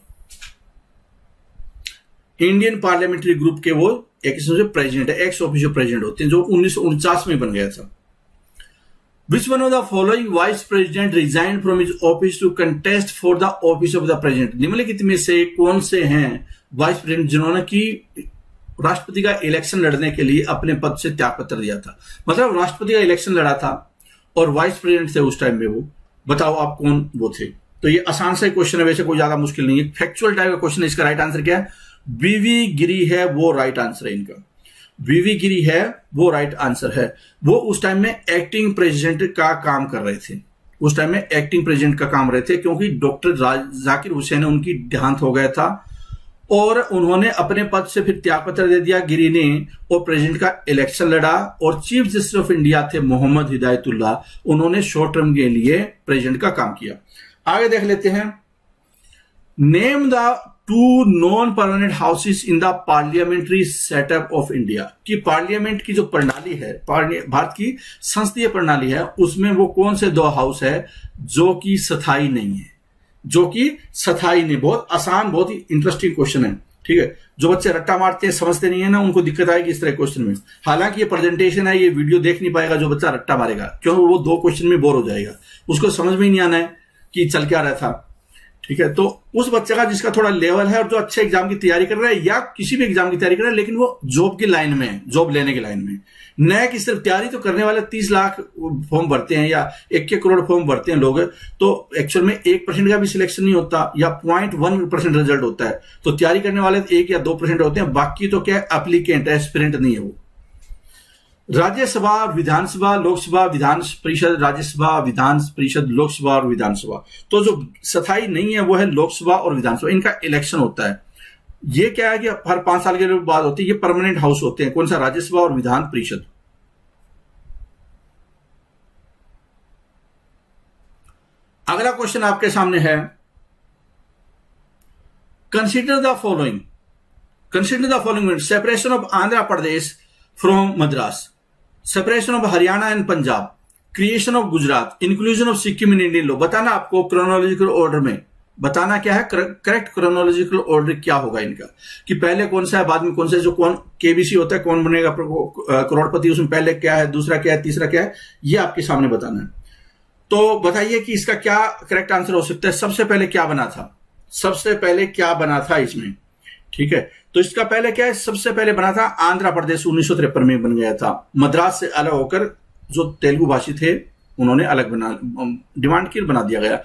इंडियन पार्लियामेंट्री ग्रुप के वो एक किस्म से प्रेसिडेंट है, एक्स ऑफिशियल प्रेसिडेंट होते हैं, जो 1949 में बन गया था। Which one of the following vice president resigned from his office to contest for the office of the president? निम्नलिखित में से कौन से हैं वाइस प्रेसिडेंट जिन्होंने कि राष्ट्रपति का इलेक्शन लड़ने के लिए अपने पद से त्याग पत्र दिया था? मतलब राष्ट्रपति का इलेक्शन लड़ा था और वाइस प्रेसिडेंट थे उस टाइम में वो। बताओ आप कौन वो थे? तो ये आसान सा क्वेश्चन है, वैसे कोई ज्यादा मुश्किल नहीं है, फैक्चुअल टाइप का क्वेश्चन है। इसका राइट आंसर क्या है? वीवी गिरी है वो राइट आंसर है इनका। वीवी गिरी है वो राइट आंसर है। वो उस टाइम में एक्टिंग प्रेसिडेंट का काम कर रहे थे, उस टाइम में एक्टिंग प्रेसिडेंट का काम रहे थे, क्योंकि डॉक्टर जाकिर हुसैन उनकी देहांत हो गया था और उन्होंने अपने पद से फिर त्यागपत्र दे दिया गिरी ने, और प्रेसिडेंट का इलेक्शन लड़ा, और चीफ जस्टिस ऑफ इंडिया थे मोहम्मद हिदायतुल्लाह, उन्होंने शॉर्ट टर्म के लिए प्रेसिडेंट का काम किया। आगे देख लेते हैं, name the two non permanent houses in the parliamentary setup of India, कि पार्लियामेंट की जो प्रणाली है, भारत की संसदीय प्रणाली है, उसमें वो कौन से दो हाउस है जो कि स्थायी नहीं है, जो कि स्थायी नहीं। बहुत आसान, बहुत ही इंटरेस्टिंग क्वेश्चन है, ठीक है। जो बच्चे रट्टा मारते हैं, समझते नहीं है ना, उनको दिक्कत आएगी इस तरह क्वेश्चन में। हालांकि ये प्रेजेंटेशन है, ये वीडियो देख नहीं पाएगा जो बच्चा रट्टा मारेगा, क्योंकि वो दो क्वेश्चन में बोर हो जाएगा, उसको समझ में ही नहीं आना है कि चल क्या रहा था, ठीक है। तो उस बच्चे का जिसका थोड़ा लेवल है और जो अच्छे एग्जाम की तैयारी कर रहा है या किसी भी एग्जाम की तैयारी कर रहा है, लेकिन वो जॉब की लाइन में है, जॉब लेने की लाइन में, नया की सिर्फ तैयारी तो करने वाले 30 लाख फॉर्म भरते हैं या 1 करोड़ फॉर्म भरते हैं लोग, तो एक्चुअल में 1% का भी सिलेक्शन नहीं होता, या 0.1% रिजल्ट होता है। तो तैयारी करने वाले 1 या 2% होते हैं, बाकी तो क्या एप्लीकेंट, एस्पिरेंट नहीं है वो। राज्यसभा, विधानसभा, लोकसभा, विधान परिषद, राज्यसभा, विधान परिषद, लोकसभा और विधानसभा। तो जो स्थायी नहीं है वो है लोकसभा और विधानसभा, इनका इलेक्शन होता है। ये क्या है कि हर 5 साल के बाद होती है, ये परमानेंट हाउस होते हैं। कौन सा? राज्यसभा और विधान परिषद। अगला क्वेश्चन आपके सामने है, consider the following, consider the following, separation of Andhra Pradesh from Madras, separation of Haryana and Punjab, creation of Gujarat, inclusion of Sikkim in Indian law. बताना आपको क्रोनोलॉजिकल ऑर्डर में, बताना क्या है, करेक्ट क्रोनोलॉजिकल ऑर्डर क्या होगा इनका, कि पहले कौन सा है, बाद में कौन सा है। जो कौन केबीसी होता है, कौन बनेगा करोड़पति, उसमें पहले क्या है, दूसरा क्या है, तीसरा क्या है, ये आपके सामने बताना है। तो बताइए कि इसका क्या करेक्ट आंसर हो सकता है। सबसे पहले क्या बना था, सबसे पहले क्या बना था इसमें, ठीक है। तो इसका पहले क्या है, सबसे पहले बना था आंध्र प्रदेश, 1953 में बन गया था। मद्रास से अलग होकर जो तेलुगु भाषी थे उन्होंने अलग बना, डिमांड की, बना दिया गया।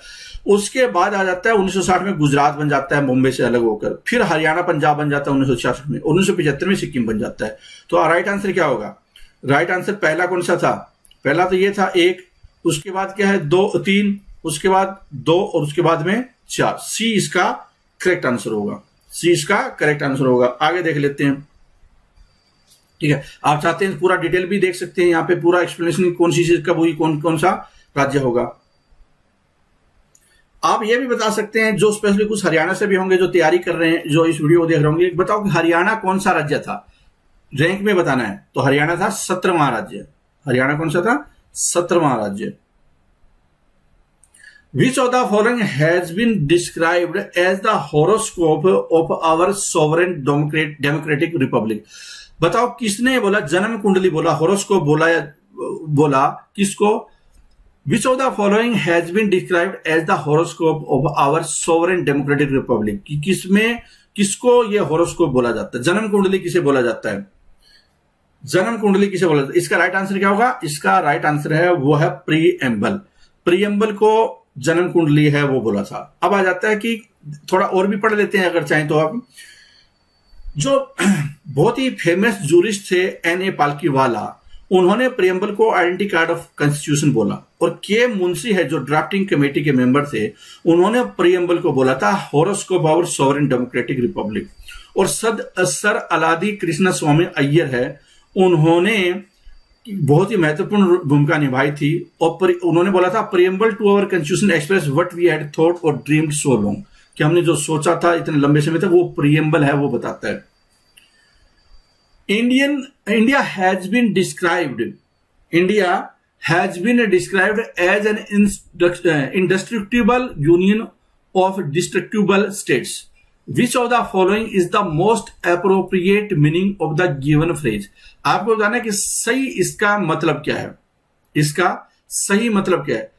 उसके बाद आ जाता है 1960 में गुजरात बन जाता है बॉम्बे से अलग होकर, फिर हरियाणा पंजाब बन जाता है 1966 में, 1975 में सिक्किम बन जाता है। तो राइट आंसर क्या होगा? राइट आंसर पहला कौन सा था? पहला तो ये था 1, उसके बाद क्या है 2, 3, उसके बाद 2 और उसके बाद में 4। सी इसका करेक्ट आंसर होगा, सी इसका करेक्ट आंसर होगा। आगे देख लेते हैं, ठीक है। आप चाहते हैं पूरा डिटेल भी देख सकते हैं, यहां पे पूरा एक्सप्लेनेशन कौन सी चीज कब हुई, कौन कौन सा राज्य होगा। आप ये भी बता सकते हैं, जो स्पेशली कुछ हरियाणा से भी होंगे जो तैयारी कर रहे हैं, जो इस वीडियो को देख रहे होंगे, बताओ कि हरियाणा कौन सा राज्य था, रैंक में बताना है। तो हरियाणा था 17वां राज्य, हरियाणा कौन सा था? 17वां राज्य। Which of the following has been described as the horoscope of our sovereign democratic republic? बताओ किसने बोला, जन्म कुंडली बोला, हॉरोस्कोप बोला, या बोला किसको? Which of the following has been described as the horoscope of our sovereign democratic republic? कि किसमें, किसको ये हॉरोस्कोप बोला जाता है, जन्म कुंडली किसे बोला जाता है, जन्म कुंडली किसे बोला जाता है? इसका राइट आंसर क्या होगा? इसका राइट आंसर है वो है प्रीएम्बल, प्रीएम्बल को जन्म कुंडली है वो बोला था। अब आ जाता है कि थोड़ा और भी पढ़ लेते हैं अगर चाहें तो। आप जो बहुत ही फेमस जूरिस्ट थे एन ए पालकीवाला, उन्होंने प्रियम्बल को आइडेंटिटी कार्ड ऑफ कॉन्स्टिट्यूशन बोला, और के मुंशी है जो ड्राफ्टिंग कमेटी के मेंबर थे, उन्होंने प्रियम्बल को बोला था horoscope of our sovereign democratic republic. और सर अलादी कृष्ण स्वामी अय्यर है, उन्होंने बहुत ही महत्वपूर्ण भूमिका निभाई थी, और उन्होंने बोला था preamble to our constitution express what we had thought और ड्रीम्ड सो लॉन्ग, कि हमने जो सोचा था इतने लंबे समय तक, वो प्रियम्बल है वो बताता है। India has been described, India has been described as an indestructible union of destructible states. Which of the following is the most appropriate meaning of the given phrase? आपको बताना है कि सही इसका मतलब क्या है, इसका सही मतलब क्या है।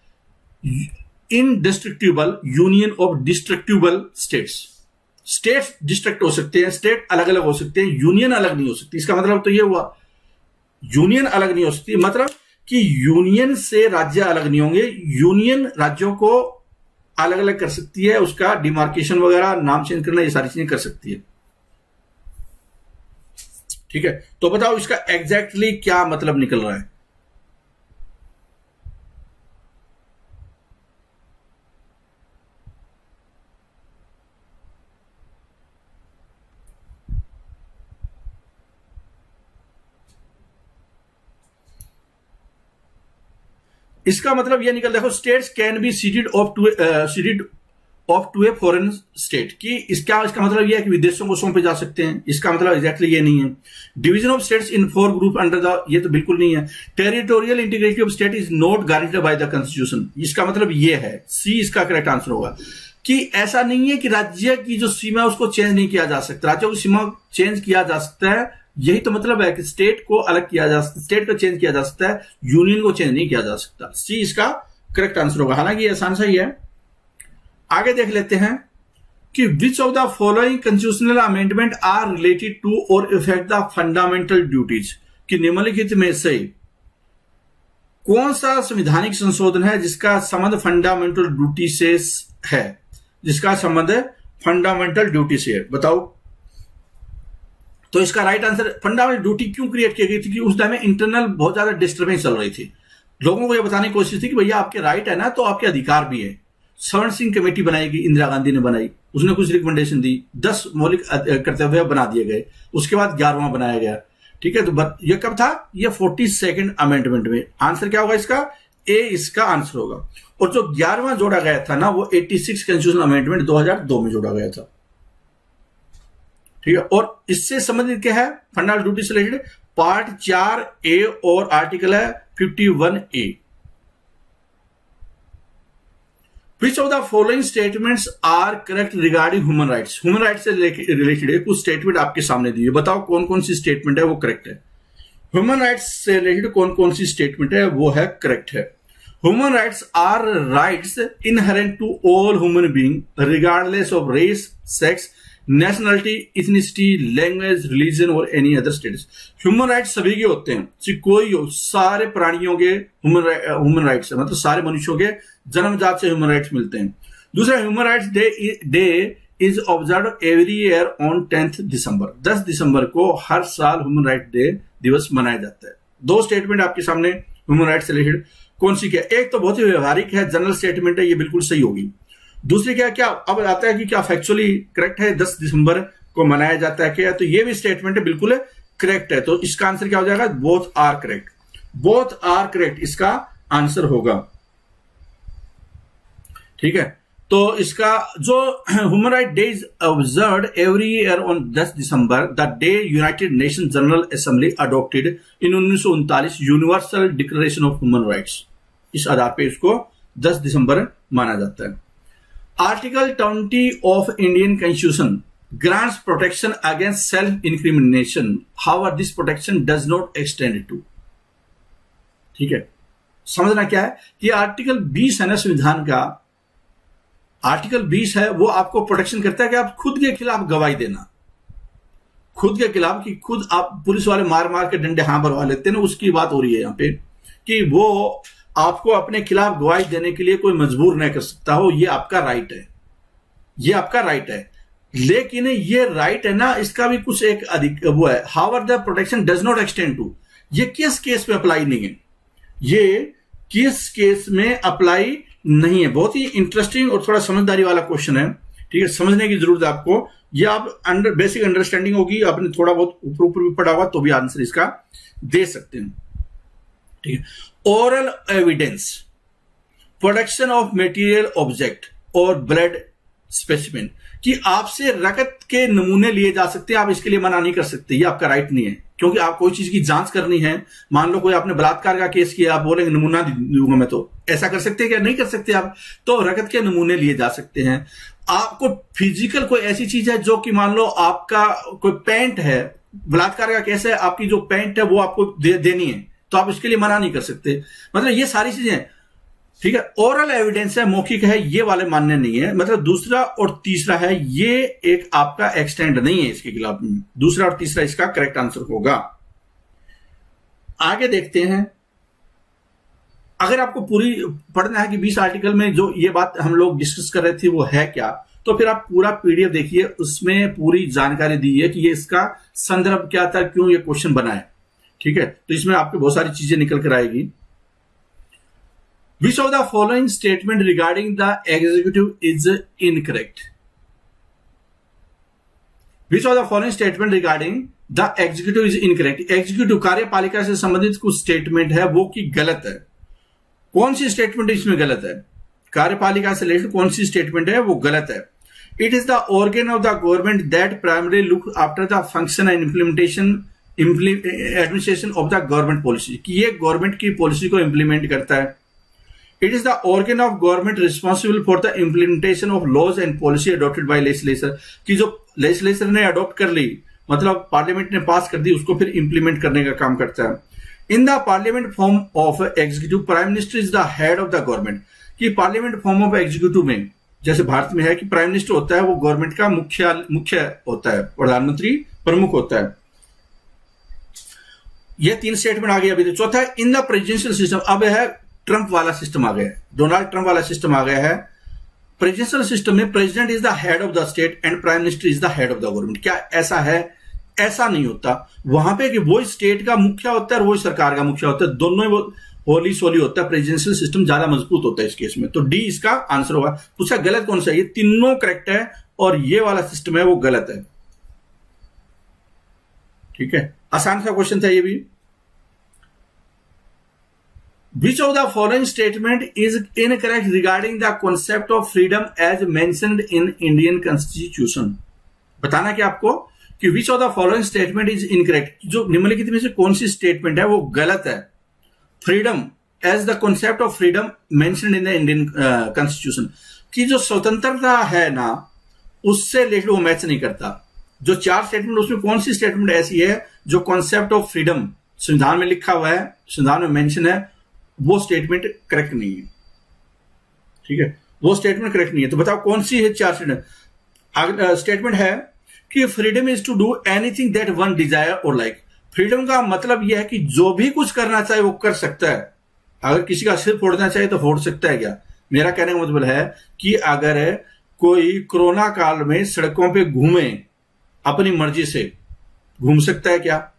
Indestructible union of destructible states, states destruct हो सकते हैं, स्टेट अलग अलग हो सकते हैं, यूनियन अलग नहीं हो सकती। इसका मतलब तो ये हुआ यूनियन अलग नहीं हो सकती, मतलब कि यूनियन से राज्य अलग नहीं होंगे, यूनियन राज्यों को अलग अलग कर सकती है, उसका डिमार्केशन वगैरह, नाम चेंज करना, ये सारी चीजें कर सकती है, ठीक है। तो बताओ इसका एग्जैक्टली क्या मतलब निकल रहा है? इसका मतलब ये निकल, देखो, states can be ceded off to a foreign state, कि इसका मतलब यह है कि विदेशों को सौंपे जा सकते हैं। इसका मतलब एग्जैक्टली ये नहीं है। Division of states in 4 group under the, ये तो बिल्कुल नहीं है। Territorial integrity of state is not guaranteed by the constitution, इसका मतलब ये है, सी इसका करेक्ट आंसर होगा। कि ऐसा नहीं है कि राज्य की जो सीमा है उसको चेंज नहीं किया जा सकता, राज्यों की सीमा चेंज किया जा सकता है। यही तो मतलब है कि स्टेट को अलग किया जा सकता, स्टेट को चेंज किया जा सकता है, यूनियन को चेंज नहीं किया जा सकता। सी इसका करेक्ट आंसर होगा, हालांकि आसान सा ही है। आगे देख लेते हैं कि which of the following constitutional amendment are related to or affect the fundamental duties, कि निम्नलिखित में से कौन सा संवैधानिक संशोधन है जिसका संबंध फंडामेंटल ड्यूटी से है, जिसका संबंध फंडामेंटल ड्यूटी से है, बताओ। तो इसका राइट आंसर, फंडामेंटल ड्यूटी क्यों क्रिएट की गई थी कि उस टाइम में इंटरनल बहुत ज्यादा डिस्टर्बेंस चल रही थी। लोगों को यह बताने की कोशिश थी कि भैया आपके राइट है ना, तो आपके अधिकार भी है। स्वर्ण सिंह कमेटी बनाई गई, इंदिरा गांधी ने बनाई, उसने कुछ रिकमेंडेशन दी, 10 मौलिक कर्तव्य बना दिए गए, उसके बाद 11वां बनाया गया। ठीक है, तो ये कब था? ये 42nd अमेंडमेंट में। आंसर क्या होगा इसका? ए इसका आंसर होगा। और जो 11वां जोड़ा गया था ना, वो 86 कॉन्स्टिट्यूशनल अमेंडमेंट 2002 में जोड़ा गया था। ठीक है, और इससे संबंधित क्या है? फंडामेंटल ड्यूटी से रिलेटेड पार्ट 4A और आर्टिकल है 51A। Which of the following statements are correct regarding human rights? Human rights से रिलेटेड कुछ स्टेटमेंट आपके सामने दिए, बताओ कौन कौन सी स्टेटमेंट है वो करेक्ट है। ह्यूमन राइट्स से रिलेटेड कौन कौन सी स्टेटमेंट है वो है करेक्ट है। Human rights are rights inherent to all human being regardless of race, sex, nationality, ethnicity, language, religion और any other status. Human rights सभी के होते हैं, चाहे कोई हो, सारे प्राणियों के ह्यूमन राइट्स है, मतलब सारे मनुष्यों के जन्मजात से ह्यूमन राइट्स मिलते हैं। दूसरा, human rights day is observe every year on 10th दिसंबर। 10 दिसंबर को हर साल ह्यूमन राइट डे दिवस मनाया जाता है। 2 स्टेटमेंट आपके सामने ह्यूमन राइट्स से रिलेटेड, कौन सी क्या? एक तो बहुत ही व्यवहारिक है, जनरल स्टेटमेंट है, ये बिल्कुल सही होगी। दूसरी क्या अब आता है कि क्या फैक्चुअली करेक्ट है, 10 दिसंबर को मनाया जाता है क्या? तो ये भी स्टेटमेंट है, बिल्कुल करेक्ट है। तो इसका आंसर क्या हो जाएगा? Both are correct, both are correct इसका आंसर होगा। ठीक है, तो इसका जो human right day is observed every year on 10 December, the day United Nation General Assembly adopted in 1939 universal declaration of human rights. इस आधार पे इसको 10 दिसंबर माना जाता है। Article 20 of Indian constitution grants protection against self-incrimination. However, this protection does not extend to. ठीक है, समझना क्या है कि आर्टिकल 20 है ना संविधान का, आर्टिकल 20 है वो आपको प्रोटेक्शन करता है कि आप खुद के खिलाफ गवाही देना, खुद के खिलाफ, कि खुद आप पुलिस वाले मार मार के डंडे हां भरवा लेते हैं ना, उसकी बात हो रही है यहाँ पे, कि वो आपको अपने खिलाफ गवाही देने के लिए कोई मजबूर नहीं कर सकता हो। ये आपका राइट है, ये आपका राइट है। लेकिन ये राइट है ना, इसका भी कुछ एक अधिक वो है, however the protection does not extend to. ये किस केस में अप्लाई नहीं है, ये किस केस में अप्लाई नहीं है। बहुत ही इंटरेस्टिंग और थोड़ा समझदारी वाला क्वेश्चन है। ठीक है, समझने की जरूरत है आपको। ये आप बेसिक अंडरस्टैंडिंग होगी, आपने थोड़ा बहुत ऊपर ऊपर भी पढ़ा हुआ तो भी आंसर इसका दे सकते हैं। ठीक है, oral evidence, production of material object और ब्लड स्पेसिमेन, कि आपसे रक्त के नमूने लिए जा सकते हैं, आप इसके लिए मना नहीं कर सकते, ये आपका राइट नहीं है। क्योंकि आप कोई चीज की जांच करनी है, मान लो कोई आपने बलात्कार का केस किया, आप बोलेंगे नमूना दूंगा मैं, तो ऐसा कर सकते हैं क्या? नहीं कर सकते आप। तो रक्त के नमूने लिए जा सकते हैं। आपको फिजिकल कोई ऐसी चीज है जो कि मान लो आपका कोई पैंट है, बलात्कार का केस है, आपकी जो पैंट है वो आपको देनी है, तो आप इसके लिए मना नहीं कर सकते। मतलब ये सारी चीजें, ठीक है। ओरल एविडेंस है, मौखिक है, ये वाले मान्य नहीं है। मतलब दूसरा और तीसरा है, ये एक आपका एक्सटेंड नहीं है इसके खिलाफ। दूसरा और तीसरा इसका करेक्ट आंसर होगा। आगे देखते हैं, अगर आपको पूरी पढ़ना है कि 20 आर्टिकल में जो ये बात हम लोग डिस्कस कर रहे थे वो है क्या, तो फिर आप पूरा पीडीएफ देखिए, उसमें पूरी जानकारी दी है कि ये इसका संदर्भ क्या था, क्यों ये क्वेश्चन बना है। ठीक है, तो इसमें आपको बहुत सारी चीजें निकल कर आएगी। Which of the following statement regarding the executive is incorrect? Which of the following statement regarding the executive is incorrect? Executive कार्यपालिका से संबंधित कुछ स्टेटमेंट है वो कि गलत है। कौन सी स्टेटमेंट इसमें गलत है? कार्यपालिका से रिलेटेड कौन सी स्टेटमेंट है वो गलत है? It is the organ of the government that primary look after the function and administration of the government policy, कि ये गवर्नमेंट की पॉलिसी को इंप्लीमेंट करता है। It is the organ of government responsible for the implementation of laws and policy adopted by legislature, कि जो legislature ने adopt कर ली, मतलब पार्लियामेंट ने पास कर दी, उसको फिर इंप्लीमेंट करने का काम करता है। In the parliament form of executive, prime minister is the head of the government, कि पार्लियामेंट फॉर्म ऑफ एग्जीक्यूटिव में जैसे भारत में है कि प्राइम मिनिस्टर होता है, वो गवर्नमेंट का मुख्य होता है, प्रधानमंत्री प्रमुख होता है। ये 3 स्टेटमेंट आ गई। अभी तो चौथा है इन द प्रेसिडेंशियल सिस्टम, अब है ट्रंप वाला सिस्टम आ गया है, डोनाल्ड ट्रंप वाला सिस्टम आ गया है। प्रेसिडेंशियल सिस्टम में president is the head of the state and prime minister is the head of the government. क्या ऐसा है? ऐसा नहीं होता वहां पे कि वो स्टेट का मुखिया होता है और वो सरकार का मुखिया होता है, दोनों ही होली सोली होता है। प्रेसिडेंशियल सिस्टम ज्यादा मजबूत होता है इस केस में। तो डी इसका आंसर होगा। पूछा गलत कौन सा? ये तीनों करेक्ट है और ये वाला सिस्टम है वो गलत है। ठीक है, आसान सा क्वेश्चन था ये भी। Which of the following statement is incorrect regarding the concept of freedom as mentioned in Indian Constitution? बताना कि आपको कि which of the following statement is incorrect, जो निम्नलिखित में से कौन सी स्टेटमेंट है वो गलत है। Freedom as the concept of freedom mentioned in the Indian constitution, की जो स्वतंत्रता है ना उससे रिलेटेड वो मैच नहीं करता। जो 4 स्टेटमेंट उसमें कौन सी स्टेटमेंट ऐसी है जो कॉन्सेप्ट ऑफ फ्रीडम संविधान में लिखा हुआ है, संविधान में मेंशन है, वो स्टेटमेंट करेक्ट नहीं है। ठीक है, वो स्टेटमेंट करेक्ट नहीं है। तो बताओ कौन सी है 4 स्टेटमेंट? स्टेटमेंट है कि freedom is to do anything that one desire और लाइक। फ्रीडम का मतलब यह है कि जो भी कुछ करना चाहे वो कर सकता है। अगर किसी का सिर फोड़ना चाहे तो फोड़ सकता है क्या? मेरा कहने का मतलब है कि अगर कोई कोरोना काल में सड़कों पे घूमे, अपनी मर्जी से घूम सकता है क्या?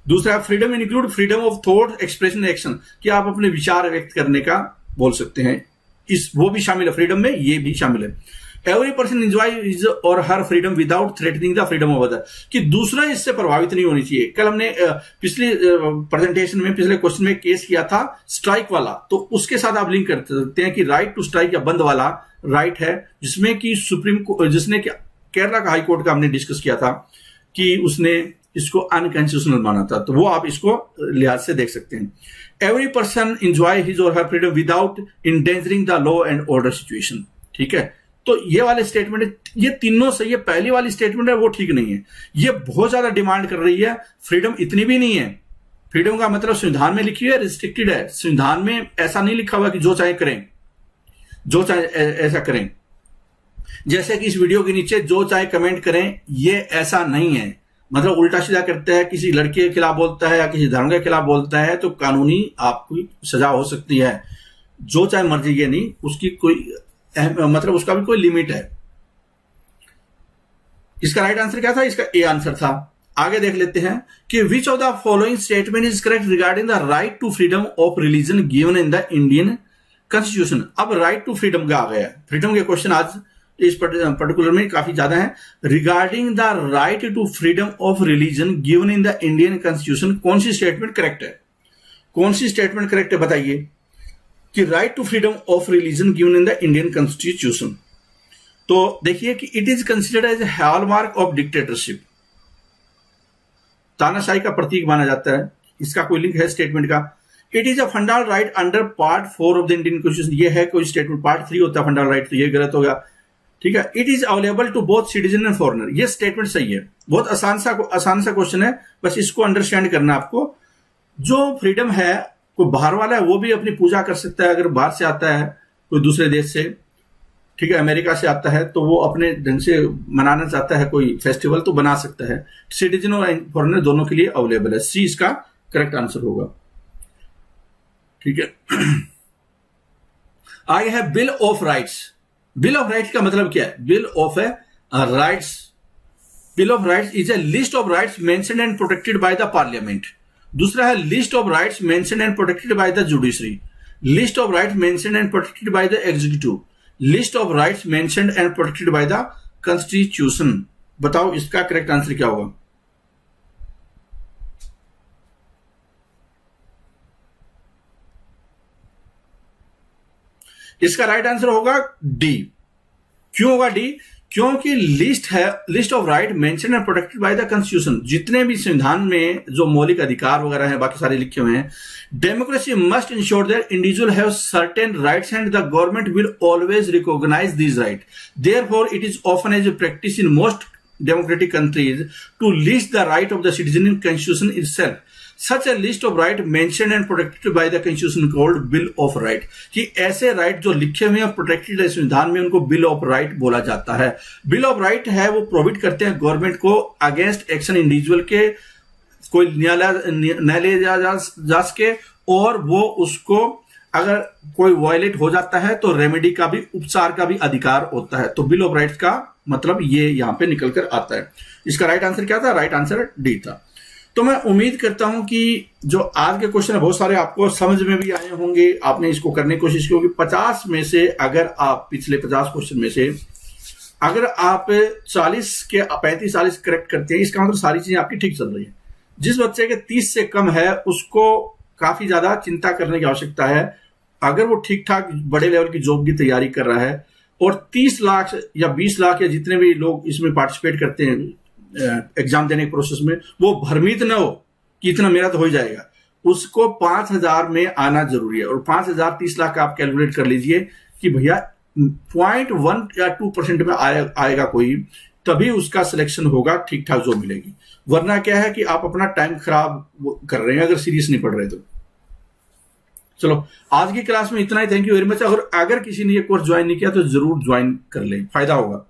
दूसरा, freedom include freedom of thought expression action, कि आप अपने विचार व्यक्त करने का बोल सकते हैं, इस वो भी शामिल है फ्रीडम में, ये भी शामिल है। एवरी पर्सन एंजॉय हिज और her freedom without threatening the freedom of other, कि दूसरा इससे प्रभावित नहीं होनी चाहिए। कल हमने पिछले प्रेजेंटेशन में, पिछले क्वेश्चन में केस किया था स्ट्राइक वाला, तो उसके साथ आप लिंक कर सकते हैं कि राइट टू स्ट्राइक या बंद वाला राइट है, जिसमें कि जिसने केरला का हाई कोर्ट का हमने डिस्कस किया था कि उसने इसको अनकॉन्स्टिट्यूशनल माना था, तो वो आप इसको लिहाज से देख सकते हैं। एवरी पर्सन एंजॉय हिज और her freedom without endangering the law and order situation. ठीक है, तो ये वाले स्टेटमेंट, ये तीनों सही है। पहली वाली स्टेटमेंट है वो ठीक नहीं है, ये बहुत ज्यादा डिमांड कर रही है। फ्रीडम इतनी भी नहीं है। फ्रीडम का मतलब संविधान में लिखी है, रिस्ट्रिक्टेड है। संविधान में ऐसा नहीं लिखा हुआ कि जो चाहे करें, जो चाहे ऐसा करें। जैसे कि इस वीडियो के नीचे जो चाहे कमेंट करें, ये ऐसा नहीं है। मतलब उल्टा सीधा करता है, किसी लड़के के खिलाफ बोलता है या किसी धर्म के खिलाफ बोलता है तो कानूनी आपको सजा हो सकती है। जो चाहे मर्जी, ये नहीं, उसकी कोई मतलब उसका भी कोई लिमिट है। इसका राइट आंसर क्या था? इसका ए आंसर था। आगे देख लेते हैं कि which of the following statement is correct regarding the right to freedom of religion given in the Indian constitution. अब राइट टू फ्रीडम का आ गया। फ्रीडम के क्वेश्चन आज इस पर्टिकुलर में काफी ज्यादा है। Regarding the right to freedom of religion given in the Indian constitution, कौन सी स्टेटमेंट करेक्ट है? कौन सी स्टेटमेंट करेक्ट है बताइए? कि right to freedom of religion given in the Indian constitution. तो देखिए कि it is considered as hallmark of dictatorship, तानाशाही का प्रतीक माना जाता है। इसका कोई लिंक है स्टेटमेंट का? It is a fundamental right under part 4 of the Indian constitution. ये है कोई स्टेटमेंट, पार्ट 3 होता है फंडामेंटल राइट, तो ये गलत हो गया। ठीक है, it is available to both citizen and foreigner, ये स्टेटमेंट सही है। बहुत आसान सा क्वेश्चन है, बस इसको अंडरस्टैंड करना आपको। जो फ्रीडम है, कोई बाहर वाला है वो भी अपनी पूजा कर सकता है। अगर बाहर से आता है कोई दूसरे देश से, ठीक है, अमेरिका से आता है, तो वो अपने ढंग से मनाना चाहता है कोई फेस्टिवल तो बना सकता है। सिटीजन और फॉरेनर दोनों के लिए अवेलेबल है। सी इसका करेक्ट आंसर होगा। ठीक है, आगे है bill of rights. Bill of rights का मतलब क्या है? Bill of rights, bill of rights is a list of rights mentioned and protected by the parliament. दूसरा है list of rights mentioned and protected by the judiciary, list of rights mentioned and protected by the executive, list of rights mentioned and protected by the constitution. बताओ इसका correct answer क्या होगा? इसका right answer होगा D. क्यों होगा D? क्योंकि list of right mention and protected by the constitution, जितने भी संविधान में जो मौलिक अधिकार वगैरह हैं बाकी सारे लिखे हुए हैं, democracy must ensure that individual have certain rights and the government will always recognise these right, therefore it is often as a practice in most democratic countries to list the right of the citizen in constitution itself. Such a list of right mentioned and protected by the constitution called bill of right, कि ऐसे right जो लिखे हुए हैं protected है संविधान में, उनको बिल ऑफ राइट बोला जाता है। बिल ऑफ राइट है वो प्रोवाइड करते हैं गवर्नमेंट को अगेंस्ट एक्शन इंडिविजुअल के, कोई न्यायालय जा सके, और वो उसको अगर कोई वायलेट हो जाता है तो रेमेडी का भी, उपचार का भी अधिकार होता है। तो बिल ऑफ राइट्स का मतलब ये यहां पे निकल कर आता है। इसका राइट आंसर क्या था? राइट आंसर डी था। तो मैं उम्मीद करता हूं कि जो आज के क्वेश्चन है बहुत सारे आपको समझ में भी आए होंगे, आपने इसको करने की कोशिश की होगी। 50 में से अगर आप पिछले 50 क्वेश्चन में से अगर आप 35-40 करेक्ट करते हैं, इसका मतलब सारी चीजें आपकी ठीक चल रही है। जिस बच्चे के 30 से कम है उसको काफी ज्यादा चिंता करने की आवश्यकता है। अगर वो ठीक ठाक बड़े लेवल की जॉब की तैयारी कर रहा है और 30 लाख या 20 लाख या जितने भी लोग इसमें पार्टिसिपेट करते हैं एग्जाम देने के प्रोसेस में, वो भ्रमित न हो कि इतना मेरा तो हो ही जाएगा। उसको 5000 में आना जरूरी है, और 5000 30 लाख का आप कैलकुलेट कर लीजिए कि भैया 0.1 या 2% में आएगा कोई, तभी उसका सिलेक्शन होगा, ठीक ठाक जॉब मिलेगी। वरना क्या है कि आप अपना टाइम खराब कर रहे हैं अगर सीरियस नहीं पढ़ रहे तो। चलो आज की क्लास में इतना ही। Thank you very much. अगर किसी ने ये कोर्स ज्वाइन नहीं किया तो जरूर ज्वाइन कर ले, फायदा होगा।